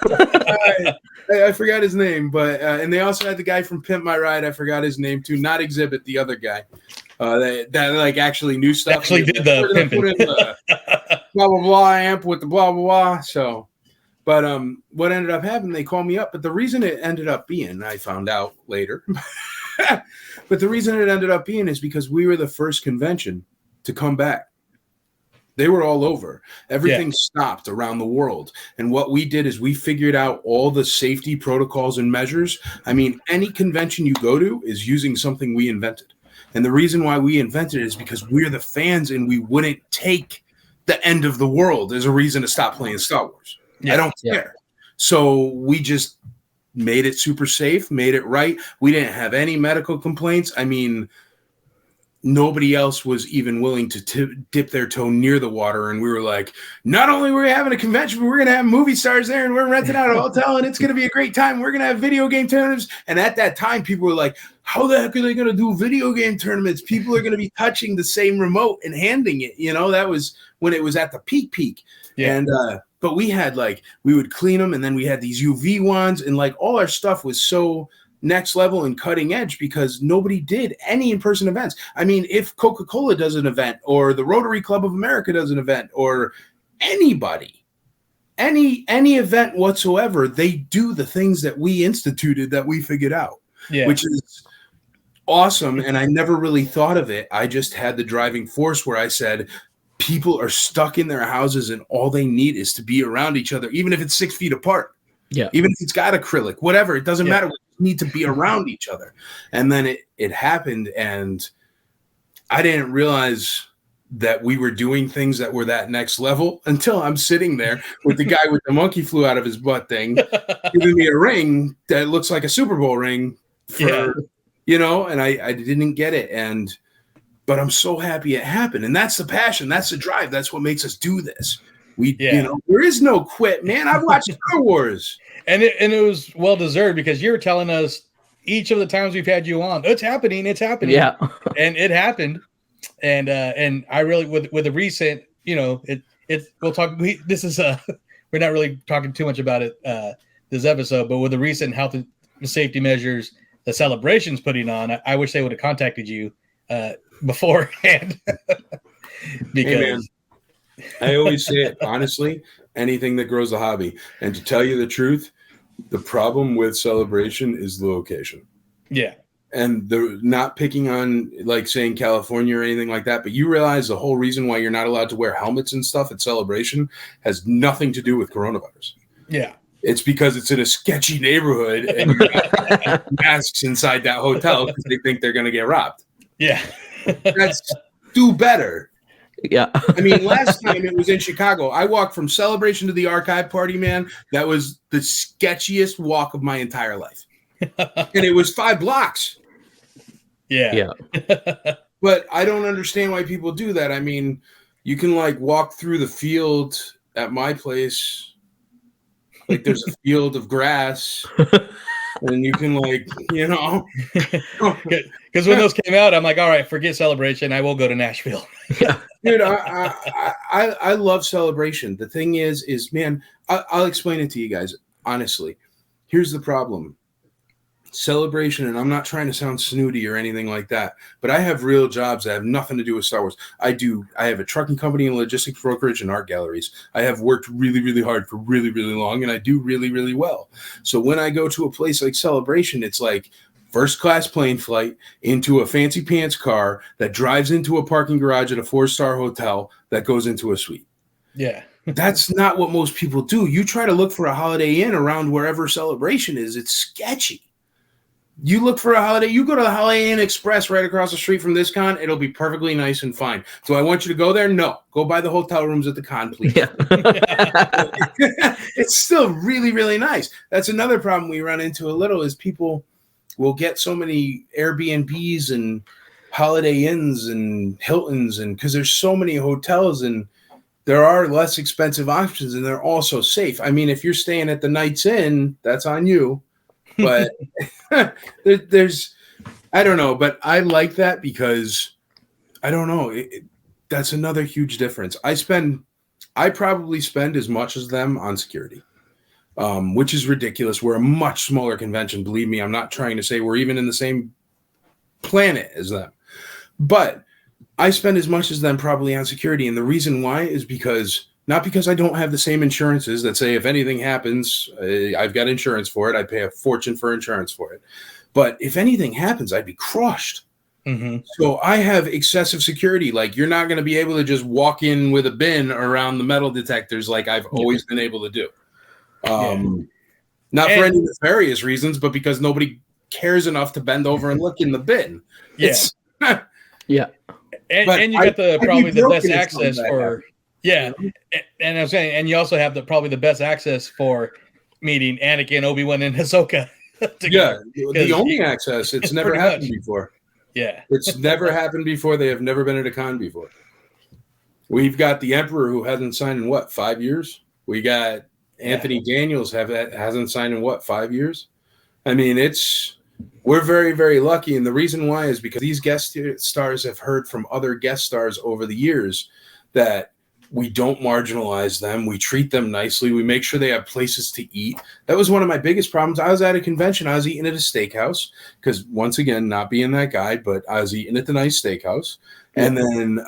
I forgot his name, but and they also had the guy from Pimp My Ride. I forgot his name too. Not Exhibit, the other guy that like actually knew stuff. Actually did the pimping. Put in the blah blah blah amp with the blah blah blah. So, but what ended up happening? They called me up, but the reason it ended up being, I found out later, but the reason it ended up being is because we were the first convention to come back. They were all over. Everything stopped around the world. And what we did is we figured out all the safety protocols and measures. I mean, any convention you go to is using something we invented. And the reason why we invented it is because we're the fans, and we wouldn't take the end of the world as a reason to stop playing Star Wars. I don't care. So we just made it super safe, made it right. We didn't have any medical complaints. I mean, nobody else was even willing to dip their toe near the water. And we were like, not only were we having a convention, but we're going to have movie stars there, and we're renting out a hotel, and it's going to be a great time. We're going to have video game tournaments. And at that time, people were like, how the heck are they going to do video game tournaments? People are going to be touching the same remote and handing it. That was when it was at the peak. Yeah. And, but we had we would clean them, and then we had these UV wands, and all our stuff was so next level and cutting edge because nobody did any in-person events. I mean, if Coca-Cola does an event, or the Rotary Club of America does an event, or anybody, any event whatsoever, they do the things that we instituted, that we figured out, which is awesome. And I never really thought of it. I just had the driving force where I said, people are stuck in their houses, and all they need is to be around each other, even if it's 6 feet apart. Yeah. Even if it's got acrylic, whatever, it doesn't matter. We need to be around each other. And then it happened, and I didn't realize that we were doing things that were that next level until I'm sitting there with the guy with the monkey flew out of his butt thing, giving me a ring that looks like a Super Bowl ring for, and I didn't get it. But I'm so happy it happened. And that's the passion. That's the drive. That's what makes us do this. There is no quit, man. I've watched Star Wars. And it was well-deserved because you're telling us each of the times we've had you on, it's happening. Yeah. And it happened. And I really, with the recent, we'll talk, this is, we're not really talking too much about it this episode, but with the recent health and safety measures the Celebration's putting on, I wish they would have contacted you beforehand. Because hey, man, I always say it honestly, anything that grows a hobby. And to tell you the truth, the problem with Celebration is the location. Yeah. And they're not picking on like saying California or anything like that, but you realize the whole reason why you're not allowed to wear helmets and stuff at Celebration has nothing to do with coronavirus. Yeah. It's because it's in a sketchy neighborhood and you got masks inside that hotel because they think they're going to get robbed. Yeah. That's do better. Yeah. I mean, last time it was in Chicago. I walked from Celebration to the Archive Party, man. That was the sketchiest walk of my entire life. And it was 5 blocks. Yeah. But I don't understand why people do that. I mean, you can like walk through the field at my place. Like there's a field of grass. And you can because when those came out, I'm like, all right, forget Celebration. I will go to Nashville. Yeah. Dude, I love Celebration. The thing is, man, I'll explain it to you guys. Honestly, here's the problem. Celebration, and I'm not trying to sound snooty or anything like that, but I have real jobs that have nothing to do with Star Wars. I have a trucking company and logistics brokerage and art galleries. I have worked really, really hard for really, really long, and I do really, really well. So when I go to a place like Celebration, it's like first class plane flight into a fancy pants car that drives into a parking garage at a 4-star hotel that goes into a suite. Yeah. That's not what most people do. You try to look for a Holiday Inn around wherever Celebration is, it's sketchy. You look for a Holiday, you go to the Holiday Inn Express right across the street from this con, it'll be perfectly nice and fine. Do I want you to go there? No. Go buy the hotel rooms at the con, please. Yeah. It's still really, really nice. That's another problem we run into a little is people will get so many Airbnbs and Holiday Inns and Hiltons, and because there's so many hotels and there are less expensive options and they're also safe. I mean, if you're staying at the Knights Inn, that's on you. But there's, I don't know, but I like that because I don't know. That's another huge difference. I probably spend as much as them on security, which is ridiculous. We're a much smaller convention. Believe me, I'm not trying to say we're even in the same planet as them, but I spend as much as them probably on security. And the reason why is not because I don't have the same insurances that say if anything happens, I've got insurance for it. I pay a fortune for insurance for it. But if anything happens, I'd be crushed. Mm-hmm. So I have excessive security. Like you're not going to be able to just walk in with a bin around the metal detectors like I've always been able to do. Not for any nefarious reasons, but because nobody cares enough to bend over and look in the bin. Yeah. Yeah. And you got probably the best access for... Yeah, and I'm saying, and you also have probably the best access for meeting Anakin, Obi-Wan, and Ahsoka. The only access. It's never happened before. Yeah, it's never happened before. They have never been at a con before. We've got the Emperor who hasn't signed in 5 years. We got Anthony Daniels hasn't signed in 5 years. I mean, we're very, very lucky, and the reason why is because these guest stars have heard from other guest stars over the years that we don't marginalize them. We treat them nicely. We make sure they have places to eat. That was one of my biggest problems. I was at a convention. I was eating at a steakhouse because, once again, not being that guy, but I was eating at the nice steakhouse. And then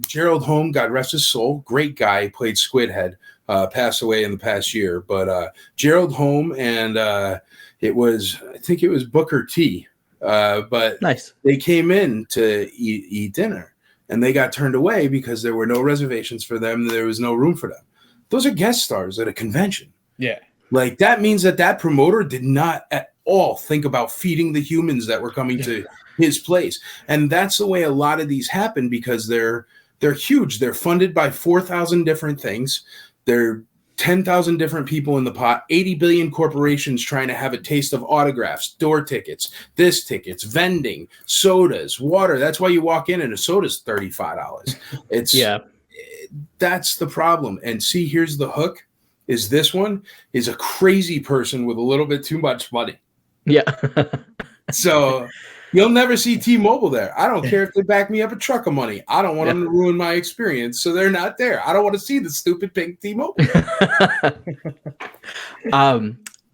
Gerald Holm, God rest his soul, great guy, played Squidhead, passed away in the past year. But Gerald Holm and I think it was Booker T. But nice. They came in to eat dinner. And they got turned away because there were no reservations for them. There was no room for them. Those are guest stars at a convention. Yeah. Like, that means that promoter did not at all think about feeding the humans that were coming to his place. And that's the way a lot of these happen, because they're huge. They're funded by 4,000 different things. They're 10,000 different people in the pot, 80 billion corporations trying to have a taste of autographs, door tickets, tickets, vending, sodas, water. That's why you walk in and a soda's $35. That's the problem. And see, here's the hook, is this one is a crazy person with a little bit too much money. Yeah. So you'll never see T-Mobile there. I don't care if they back me up a truck of money. I don't want them to ruin my experience, so they're not there. I don't want to see the stupid pink T-Mobile.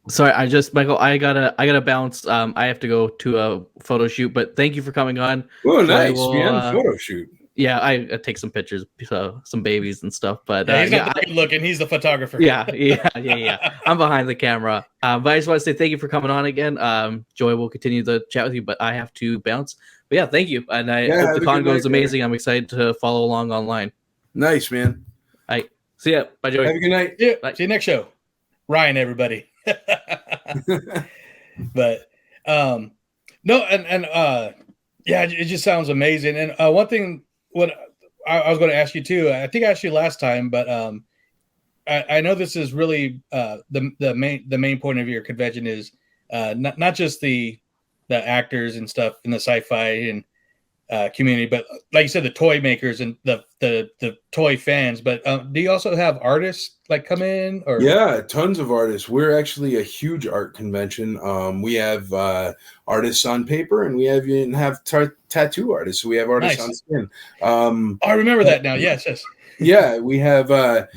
Sorry, Michael, I gotta bounce. I have to go to a photo shoot, but thank you for coming on. Oh, nice, man. Photo shoot. Yeah, I take some pictures, some babies and stuff. But he's not the good looking; he's the photographer. Yeah. I'm behind the camera. But I just want to say thank you for coming on again. Joy will continue the chat with you, but I have to bounce. But yeah, thank you, and I hope the con goes amazing. I'm excited to follow along online. Nice, man. All right, see ya. Bye, Joy. Have a good night. Yeah, bye. See you next show, Ryan. Everybody. But no, and yeah, it just sounds amazing. And one thing. What I was going to ask you too, I think I asked you last time, but I know this is really the main point of your convention is not just the actors and stuff in the sci-fi and community, but like you said, the toy makers and the toy fans. But do you also have artists like come in? Or yeah, tons of artists. We're actually a huge art convention. We have artists on paper, and we even have tattoo artists. So we have artists on skin. I remember that now. Yes. Yeah, we have Golden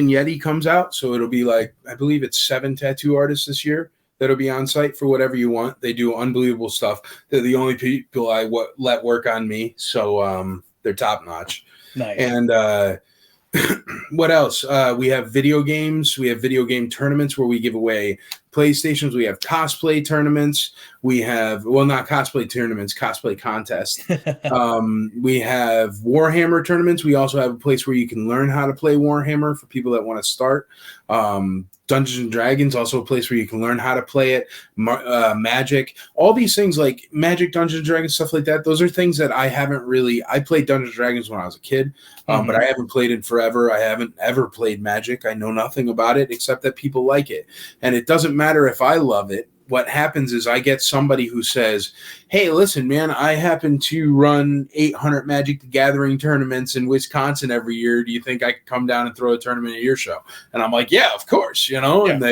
Yeti comes out, so it'll be like, I believe it's 7 tattoo artists this year that'll be on site for whatever you want. They do unbelievable stuff. They're the only people I let work on me, so they're top notch. Nice. And what else? We have video games. We have video game tournaments where we give away PlayStations. We have cosplay tournaments. We have, well, not cosplay tournaments, cosplay contests. We have Warhammer tournaments. We also have a place where you can learn how to play Warhammer for people that want to start. Dungeons and Dragons, also a place where you can learn how to play it. Magic, all these things like Magic, Dungeons and Dragons, stuff like that. Those are things that I played Dungeons and Dragons when I was a kid, but I haven't played it forever. I haven't ever played Magic. I know nothing about it except that people like it. And it doesn't matter if I love it. What happens is I get somebody who says, hey, listen, man, I happen to run 800 Magic the Gathering tournaments in Wisconsin every year. Do you think I could come down and throw a tournament at your show? And I'm like, yeah, of course, and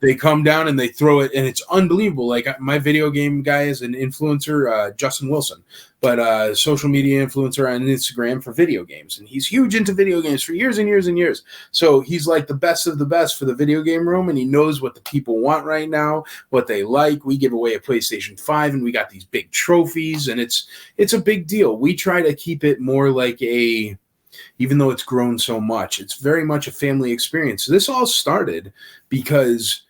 they come down and they throw it, and it's unbelievable. Like, my video game guy is an influencer, Justin Wilson, but social media influencer on Instagram for video games. And he's huge into video games for years and years and years. So he's like the best of the best for the video game room, and he knows what the people want right now, what they like. We give away a PlayStation 5, and we got these big trophies, and it's a big deal. We try to keep it more like even though it's grown so much, it's very much a family experience. So this all started because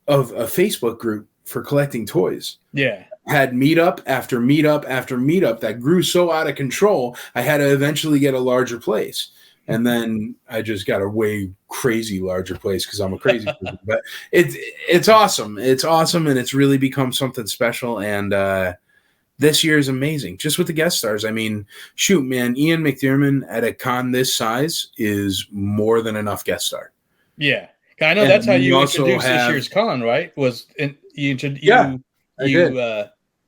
of a Facebook group for collecting toys. Yeah. Had meetup after meetup after meetup that grew so out of control, I had to eventually get a larger place. And then I just got a way crazy larger place because I'm a crazy person. But it's awesome. It's awesome, and it's really become something special. And this year is amazing, just with the guest stars. I mean, shoot, man, Ian McDiarmid at a con this size is more than enough guest star. Yeah. I know that's how you introduced this year's con, right? You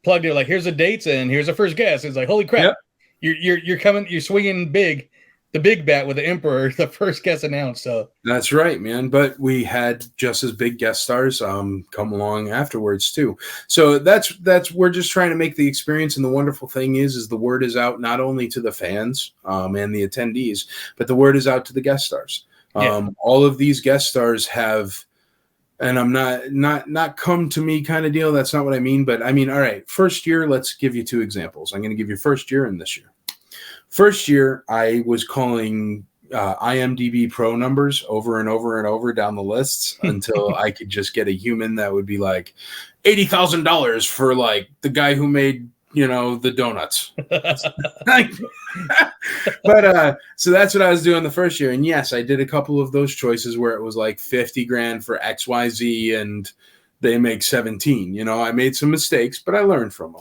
plugged it like, here's the dates and here's the first guest. It's like, holy crap, you're coming, you're swinging big, the big bat with the Emperor, the first guest announced. So that's right, man. But we had just as big guest stars come along afterwards too. So that's we're just trying to make the experience. And the wonderful thing is the word is out not only to the fans and the attendees, but the word is out to the guest stars. All of these guest stars have. And I'm not come to me kind of deal. That's not what I mean. But I mean, all right, first year, let's give you 2 examples. I'm going to give you first year and this year. First year, I was calling IMDb Pro numbers over and over and over down the lists until I could just get a human that would be like $80,000 for like the guy who made the donuts. But so that's what I was doing the first year. And yes, I did a couple of those choices where it was like 50 grand for XYZ and they make 17. I made some mistakes, but I learned from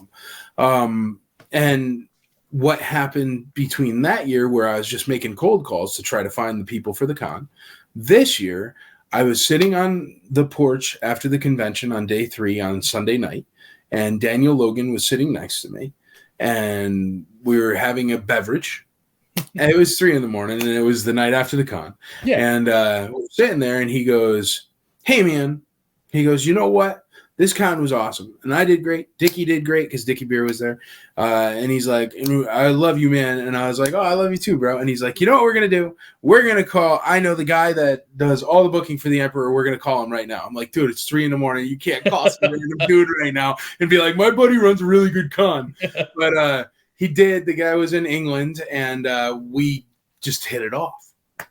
them. And what happened between that year where I was just making cold calls to try to find the people for the con, this year I was sitting on the porch after the convention on day 3 on Sunday night, and Daniel Logan was sitting next to me, and we were having a beverage. And it was 3 a.m, and it was the night after the con. Yeah. And we're sitting there, and he goes, "Hey, man," he goes, "You know what? This con was awesome, and I did great. Dickie did great because Dickie Beer was there." And he's like, "I love you, man." And I was like, "Oh, I love you too, bro." And he's like, "You know what we're going to do? We're going to call, I know the guy that does all the booking for the Emperor. We're going to call him right now." I'm like, "Dude, it's 3 a.m. You can't call some random dude right now and be like, my buddy runs a really good con." But he did. The guy was in England, and we just hit it off.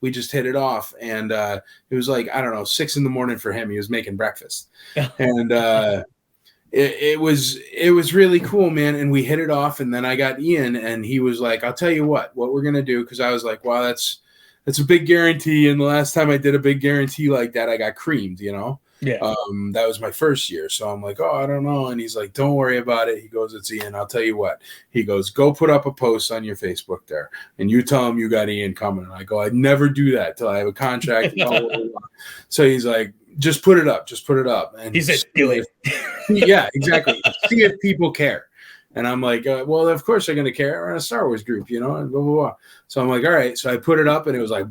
And it was like, I don't know, 6 a.m. for him. He was making breakfast. And it was really cool, man. And we hit it off. And then I got Ian, and he was like, "I'll tell you what we're going to do." Because I was like, "Wow, that's a big guarantee." And the last time I did a big guarantee like that, I got creamed, Yeah. That was my first year. So I'm like, "Oh, I don't know." And he's like, "Don't worry about it." He goes, "It's Ian. I'll tell you what." He goes, "Go put up a post on your Facebook there, and you tell him you got Ian coming." And I go, "I'd never do that till I have a contract." So he's like, "Just put it up. And he said, "Do it." Yeah, exactly. See if people care. And I'm like, "Well, of course they're going to care. We're in a Star Wars group, and blah, blah, blah." So I'm like, "All right." So I put it up, and it was like,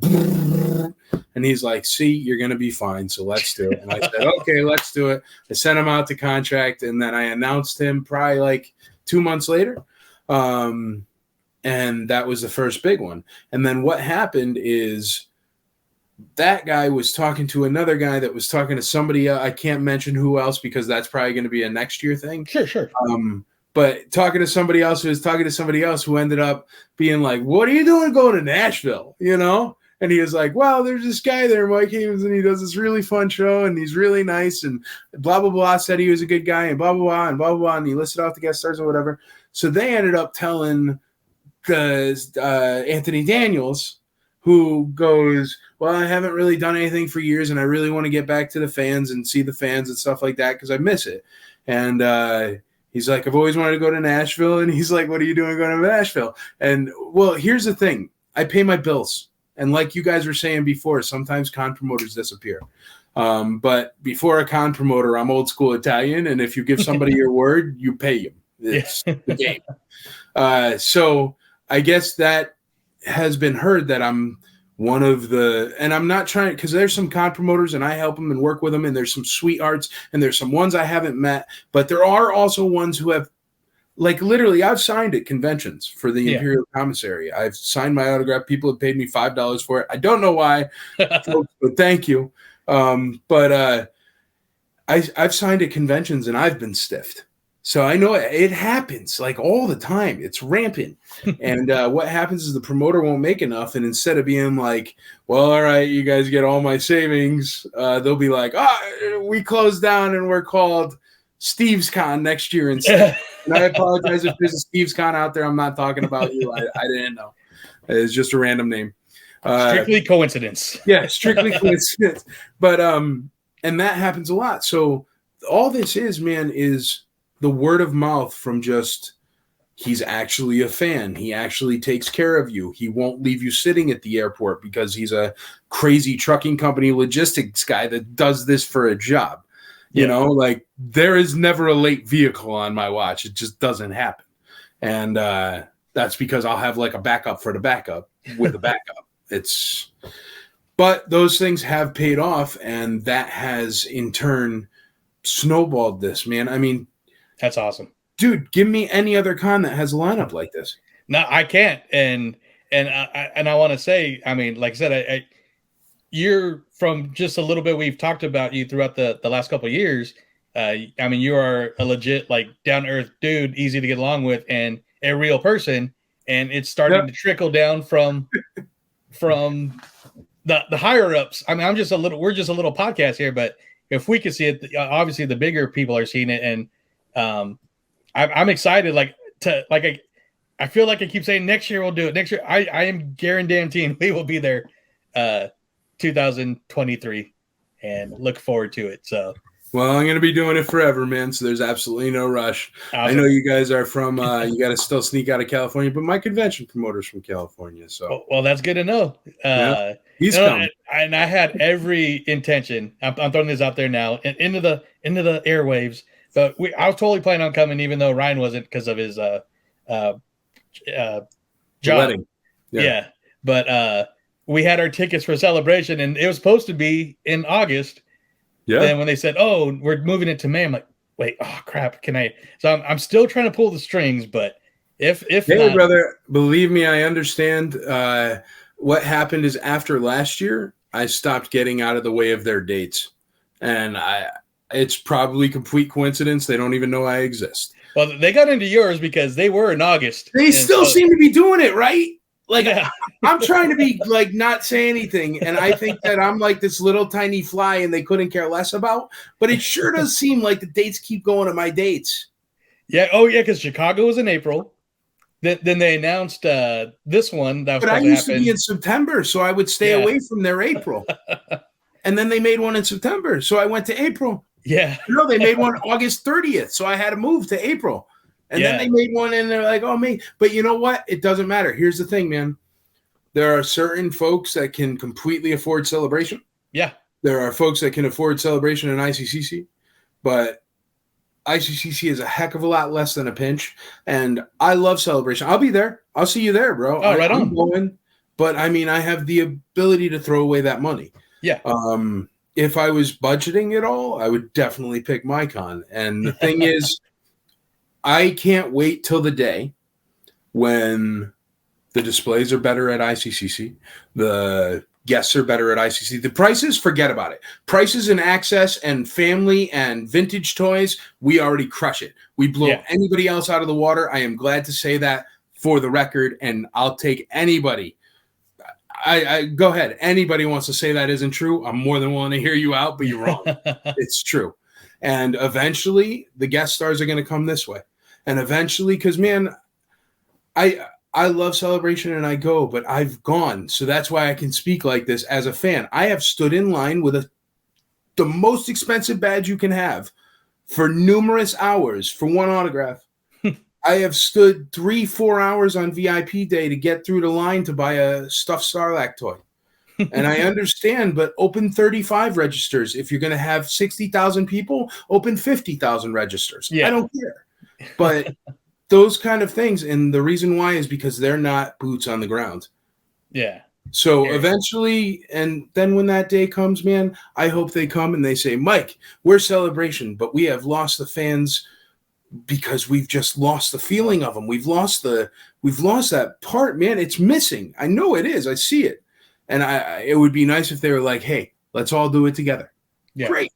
and he's like, "See, you're going to be fine. So let's do it." And I said, "Okay, let's do it." I sent him out the contract, and then I announced him probably like 2 months later. And that was the first big one. And then what happened is that guy was talking to another guy that was talking to somebody. I can't mention who else because that's probably going to be a next year thing. Sure. But talking to somebody else who was talking to somebody else who ended up being like, "What are you doing going to Nashville?" And he was like, "Well, there's this guy there, Mike Havens, and he does this really fun show, and he's really nice, and blah, blah, blah, said he was a good guy, and blah, blah, blah, and blah, blah, blah," and he listed off the guest stars or whatever. So they ended up telling Anthony Daniels, who goes, "Well, I haven't really done anything for years, and I really want to get back to the fans and see the fans and stuff like that because I miss it." And he's like, "I've always wanted to go to Nashville." And he's like, "What are you doing going to Nashville?" And, well, here's the thing. I pay my bills. And like you guys were saying before, sometimes con promoters disappear. But before a con promoter, I'm old school Italian. And if you give somebody your word, you pay them. It's the game. So I guess that has been heard that I'm one of the, and I'm not trying, because there's some con promoters and I help them and work with them. And there's some sweethearts and there's some ones I haven't met. But there are also ones who have, like, literally, I've signed at conventions for the Imperial Commissary. I've signed my autograph. People have paid me $5 for it. I don't know why, folks, but thank you. But I've signed at conventions and I've been stiffed. So I know it happens like all the time. It's rampant. And what happens is the promoter won't make enough. And instead of being like, "Well, all right, you guys get all my savings," they'll be like, "We closed down and we're called Steve's Con next year instead." And I apologize if there's a Steve's Con out there. I'm not talking about you. I didn't know. It's just a random name. Strictly coincidence. Yeah, strictly coincidence. But and that happens a lot. So all this is, man, is the word of mouth from just, he's actually a fan. He actually takes care of you. He won't leave you sitting at the airport because he's a crazy trucking company logistics guy that does this for a job. You know, like, there is never a late vehicle on my watch. It just doesn't happen. And that's because I'll have like a backup for the backup with a backup. But those things have paid off, and that has in turn snowballed this, man. I mean, that's awesome. Dude, give me any other con that has a lineup like this. No, I can't. And I want to say, I mean, like I said, you're, from just a little bit we've talked about you throughout the last couple of years. I mean, you are a legit, like, down to earth dude, easy to get along with, and a real person. And it's starting to trickle down from the higher ups. I mean, we're just a little podcast here, but if we could see it, obviously the bigger people are seeing it. And I'm excited, like, to like I feel like I keep saying next year we'll do it. Next year, I am guaranteeing we will be there 2023 and look forward to it. So well, I'm going to be doing it forever, man. So there's absolutely no rush. awesome. I know you guys are from, you got to still sneak out of California, but my convention promoter's from California. So, well, that's good to know. Yeah, he's you know, coming. and I had every intention. I'm throwing this out there now and into the airwaves. But I was totally planning on coming, even though Ryan wasn't because of his job. Wedding. Yeah. But we had our tickets for Celebration, and it was supposed to be in August. Yeah. Then when they said, "Oh, we're moving it to May," I'm like, "Wait, oh crap! Can I?" So I'm still trying to pull the strings, but if Hey, not, brother, believe me, I understand. What happened is after last year, I stopped getting out of the way of their dates, and it's probably complete coincidence. They don't even know I exist. well, they got into yours because they were in August. They and still seem to be doing it, right? Like, Yeah. I'm trying to be like not say anything, and I think that I'm like this little tiny fly, and they couldn't care less about. But it sure does seem like the dates keep going to my dates. Yeah. Oh, yeah. Because Chicago was in April. Then they announced this one that was But I supposed to used to happen. be in September, so I would stay Yeah. away from their April. And then they made one in September, so I went to April. Yeah. No, they made one August 30th, so I had to move to April. And Yeah. then they made one, and they're like, "Oh, me." But you know what? It doesn't matter. Here's the thing, man. There are certain folks that can completely afford Celebration. Yeah. There are folks that can afford Celebration in ICCC, but ICCC is a heck of a lot less than a pinch. And I love Celebration. I'll be there. I'll see you there, bro. Oh, right on. I'm going, but I mean, I have the ability to throw away that money. Yeah. If I was budgeting it all, I would definitely pick MyCon. And the thing is, I can't wait till the day when the displays are better at ICCC, the guests are better at ICC. The prices, forget about it. Prices and access and family and vintage toys, we already crush it. We blow anybody else out of the water. I am glad to say that for the record, and I'll take anybody. I go ahead. Anybody wants to say that isn't true, I'm more than willing to hear you out, but you're wrong. It's true. And eventually, the guest stars are going to come this way. And eventually, because, man, I love Celebration and I go, but I've gone. So that's why I can speak like this as a fan. I have stood in line with the most expensive badge you can have for numerous hours for one autograph. I have stood 3-4 hours on VIP day to get through the line to buy a stuffed Sarlacc toy. And I understand, but open 35 registers. If you're going to have 60,000 people, open 50,000 registers. Yeah. I don't care. But those kind of things, and the reason why is because they're not boots on the ground. Yeah. So eventually, and then when that day comes, man, I hope they come and they say, "Mike, we're Celebration, but we have lost the fans because we've just lost the feeling of them. We've lost that part, man. It's missing. I know it is. I see it, and it would be nice if they were like, hey, let's all do it together. Yeah. Great.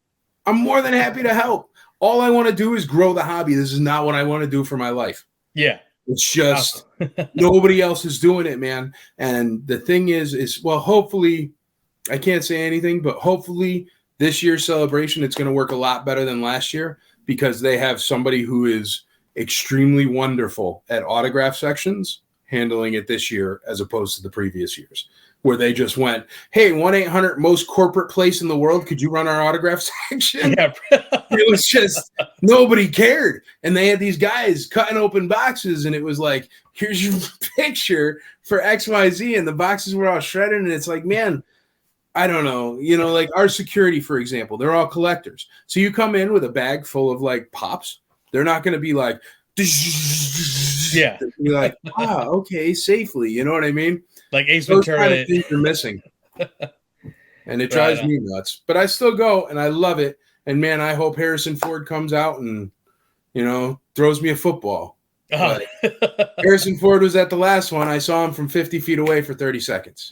I'm more than happy to help. All I want to do is grow the hobby. This is not what I want to do for my life. Yeah. It's just nobody else is doing it, man. And the thing is, well, hopefully, I can't say anything, but hopefully this year's Celebration, it's going to work a lot better than last year because they have somebody who is extremely wonderful at autograph sections handling it this year as opposed to the previous years, where they just went, hey, 1-800 most corporate place in the world, could you run our autograph section? Yeah. It was just nobody cared. And they had these guys cutting open boxes, and it was like, here's your picture for XYZ, and the boxes were all shredded. And it's like, man, I don't know. You know, like our security, for example, they're all collectors. So you come in with a bag full of like pops. They're not going to be like, yeah. You're like, okay, safely. You know what I mean? Like Ace Those Ventura. kind of things are missing. And it drives me nuts. But I still go, and I love it. And, man, I hope Harrison Ford comes out and, you know, throws me a football. Oh. Harrison Ford was at the last one. I saw him from 50 feet away for 30 seconds.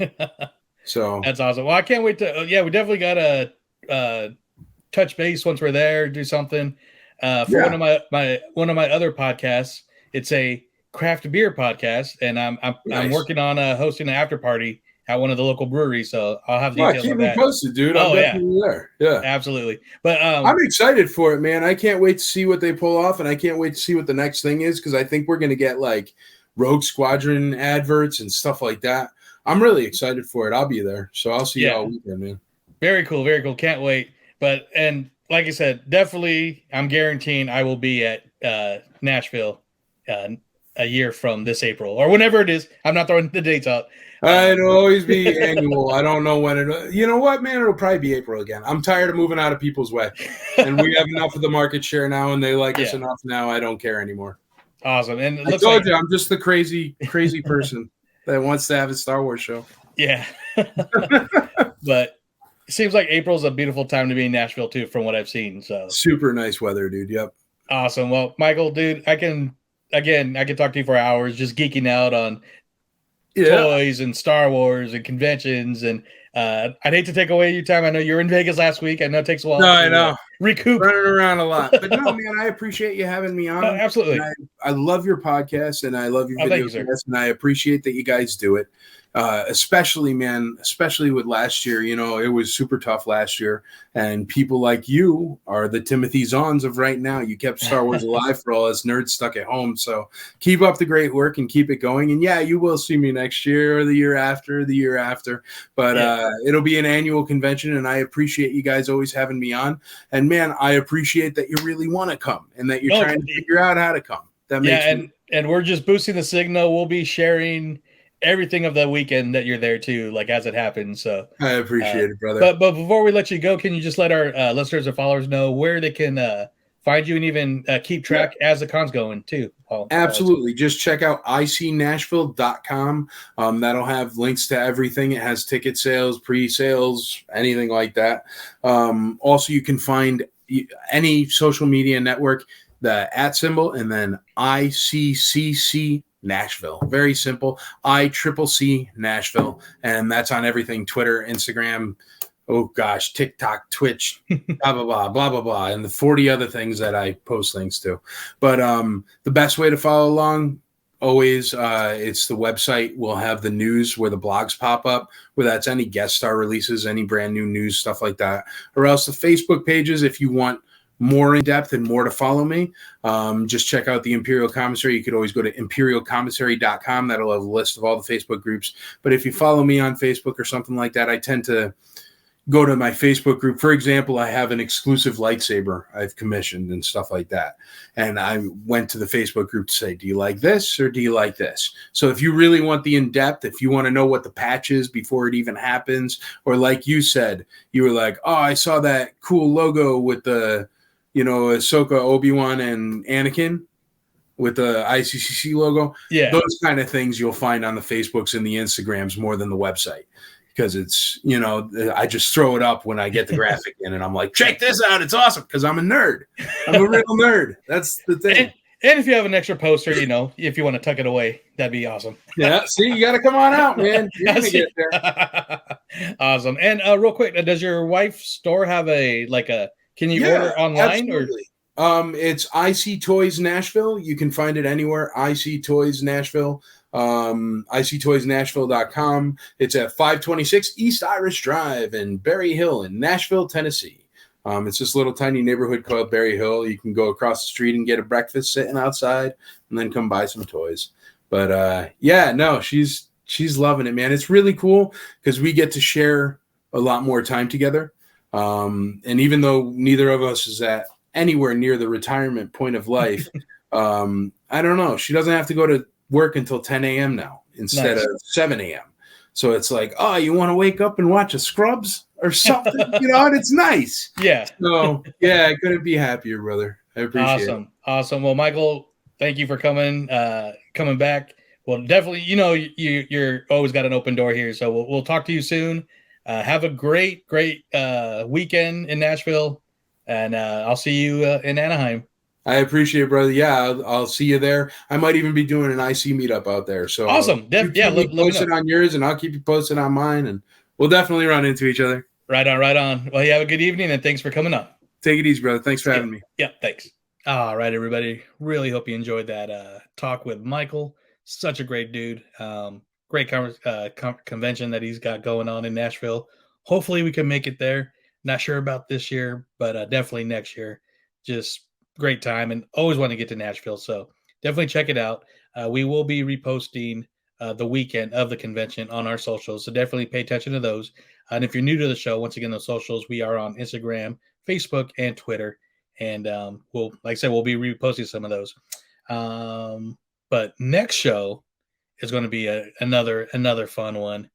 So that's awesome. Well, I can't wait to. We definitely got to touch base once we're there. Do something for one of my other podcasts. It's a craft beer podcast, and I'm working on hosting an after party at one of the local breweries. So I'll have Yeah, details keep on me that. posted, dude. I'm definitely there. Yeah, absolutely. But I'm excited for it, man. I can't wait to see what they pull off, and I can't wait to see what the next thing is because I think we're gonna get like Rogue Squadron adverts and stuff like that. I'm really excited for it. I'll be there, so I'll see you all weekend, man. Very cool, very cool. Can't wait. But and like I said, definitely, I'm guaranteeing I will be at Nashville a year from this April or whenever it is. I'm not throwing the dates out. It'll always be annual. I don't know when it. You know what, man? It'll probably be April again. I'm tired of moving out of people's way, and we have enough of the market share now, and they like us enough now. I don't care anymore. Awesome. And it I told you, I'm just the crazy person that wants to have a Star Wars show. Yeah. But it seems like April's a beautiful time to be in Nashville too, from what I've seen. So super nice weather, dude. Yep. Awesome. Well, Michael, dude, I can talk to you for hours just geeking out on toys and Star Wars and conventions. And I'd hate to take away your time. I know you're in Vegas last week. I know it takes a while to recoup. Running around a lot. But no, man, I appreciate you having me on. Absolutely. I love your podcast and I love your videos, and I appreciate that you guys do it. Especially with last year, it was super tough last year, and people like you are the Timothy Zahns of right now. You kept Star Wars alive for all us nerds stuck at home. So keep up the great work and keep it going. And yeah, you will see me next year or the year after, but it'll be an annual convention, and I appreciate you guys always having me on. And man, I appreciate that you really want to come and that you're trying to figure out how to come. That makes and we're just boosting the signal. We'll be sharing everything of the weekend that you're there too, like as it happens. So I appreciate it, brother. But before we let you go, can you just let our listeners and followers know where they can find you and even keep track as the con's going too? Absolutely. Just check out ICNashville.com. That'll have links to everything. It has ticket sales, pre-sales, anything like that. Also, you can find any social media network, the @ symbol, and then ICCC Nashville. Very simple. ICCC Nashville. And that's on everything: Twitter, Instagram, TikTok, Twitch, blah, blah, blah, and the 40 other things that I post links to. But the best way to follow along, always, it's the website. We'll have the news where the blogs pop up, where that's any guest star releases, any brand new news, stuff like that. Or else the Facebook pages, if you want more in depth and more to follow me, just check out the Imperial Commissary. You could always go to imperialcommissary.com. That'll have a list of all the Facebook groups. But if you follow me on Facebook or something like that, I tend to go to my Facebook group. For example, I have an exclusive lightsaber I've commissioned and stuff like that. And I went to the Facebook group to say, do you like this or do you like this? So if you really want the in-depth, if you want to know what the patch is before it even happens, or like you said, you were like, oh, I saw that cool logo with the Ahsoka, Obi-Wan, and Anakin with the ICCC logo. Yeah. Those kind of things you'll find on the Facebooks and the Instagrams more than the website, because it's, I just throw it up when I get the graphic in and I'm like, check this out. It's awesome, because I'm a nerd. I'm a real nerd. That's the thing. And if you have an extra poster, if you want to tuck it away, that'd be awesome. Yeah. See, you got to come on out, man. You're going to get there. Awesome. And real quick, does your wife's store have can you order online? Absolutely. It's IC Toys Nashville. You can find it anywhere. IC Toys Nashville. ICToysNashville.com. It's at 526 East Irish Drive in Berry Hill in Nashville, Tennessee. It's this little tiny neighborhood called Berry Hill. You can go across the street and get a breakfast sitting outside and then come buy some toys. But she's loving it, man. It's really cool because we get to share a lot more time together. And even though neither of us is at anywhere near the retirement point of life, I don't know. She doesn't have to go to work until 10 a.m. now instead of 7 a.m. So it's like, oh, you want to wake up and watch a Scrubs or something, and it's nice. Yeah. So yeah, I couldn't be happier, brother. I appreciate it. Awesome. Well, Michael, thank you for coming back. Well, definitely, you're always got an open door here. So we'll talk to you soon. Have a great weekend in Nashville, and I'll see you in Anaheim. I appreciate it, brother. Yeah, I'll see you there. I might even be doing an IC meetup out there. So awesome. Let me posted on yours, and I'll keep you posted on mine, and we'll definitely run into each other. Right on. Well, you have a good evening, and thanks for coming on. Take it easy, brother. Thanks for having me. Yeah, thanks. All right, everybody. Really hope you enjoyed that talk with Michael. Such a great dude. great convention that he's got going on in Nashville. Hopefully we can make it there. Not sure about this year, but definitely next year. Just great time, and always want to get to Nashville. So definitely check it out. We will be reposting the weekend of the convention on our socials. So definitely pay attention to those. And if you're new to the show, once again, the socials, we are on Instagram, Facebook, and Twitter. And we'll, like I said, we'll be reposting some of those. But next show is going to be another fun one.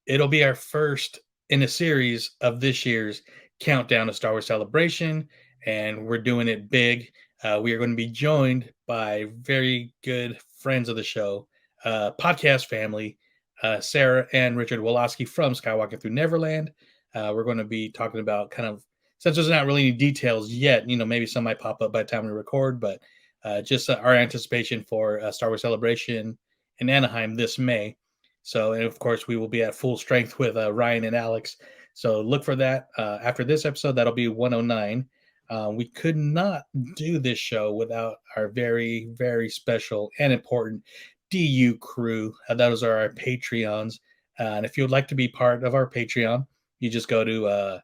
It'll be our first in a series of this year's countdown to Star Wars Celebration, and we're doing it big. We are going to be joined by very good friends of the show, podcast family, Sarah and Richard Woloski from Skywalking Through Neverland. We're going to be talking about kind of, since there's not really any details yet, maybe some might pop up by the time we record, but just our anticipation for Star Wars Celebration in Anaheim this May. So, and of course, we will be at full strength with Ryan and Alex. So look for that after this episode. That'll be 109. We could not do this show without our very, very special and important DU crew. Those are our Patreons. And if you would like to be part of our Patreon, you just go to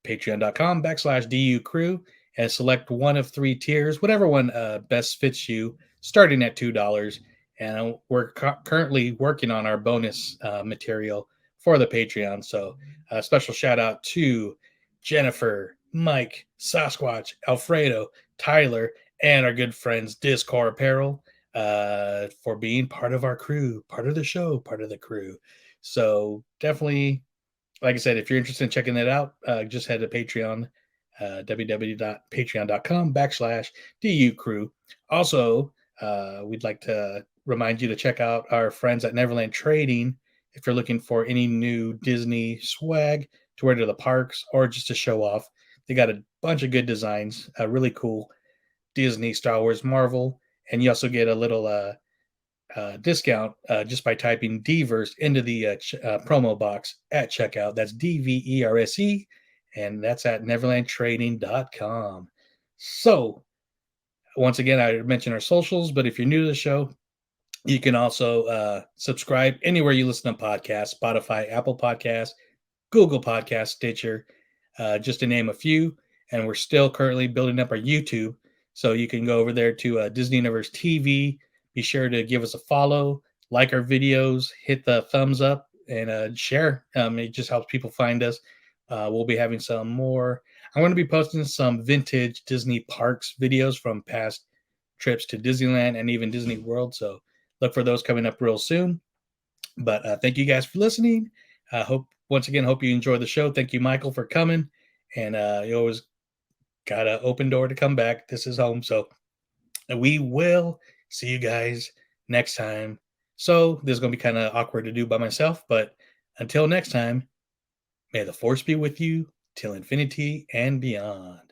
patreon.com/DU crew and select one of 3 tiers, whatever one best fits you, starting at $2. And we're currently working on our bonus material for the Patreon. So a special shout out to Jennifer, Mike, Sasquatch, Alfredo, Tyler, and our good friends Discord Apparel for being part of our crew, part of the show, part of the crew. So definitely, like I said, if you're interested in checking that out, just head to Patreon, www.patreon.com/DU crew. Also, we'd like to remind you to check out our friends at Neverland Trading if you're looking for any new Disney swag to wear to the parks or just to show off. They got a bunch of good designs, really cool Disney, Star Wars, Marvel, and you also get a little discount just by typing Dverse into the promo box at checkout. That's DVERSE, and that's at neverlandtrading.com. So, once again, I mentioned our socials, but if you're new to the show, you can also subscribe anywhere you listen to podcasts: Spotify, Apple Podcasts, Google Podcasts, Stitcher, just to name a few. And we're still currently building up our YouTube. So you can go over there to Disney Universe TV. Be sure to give us a follow, like our videos, hit the thumbs up, and share. It just helps people find us. We'll be having some more. I'm going to be posting some vintage Disney parks videos from past trips to Disneyland and even Disney World. So look for those coming up real soon. But thank you guys for listening. Hope you enjoy the show. Thank you, Michael, for coming. And you always got an open door to come back. This is home. So we will see you guys next time. So this is going to be kind of awkward to do by myself. But until next time, may the Force be with you till infinity and beyond.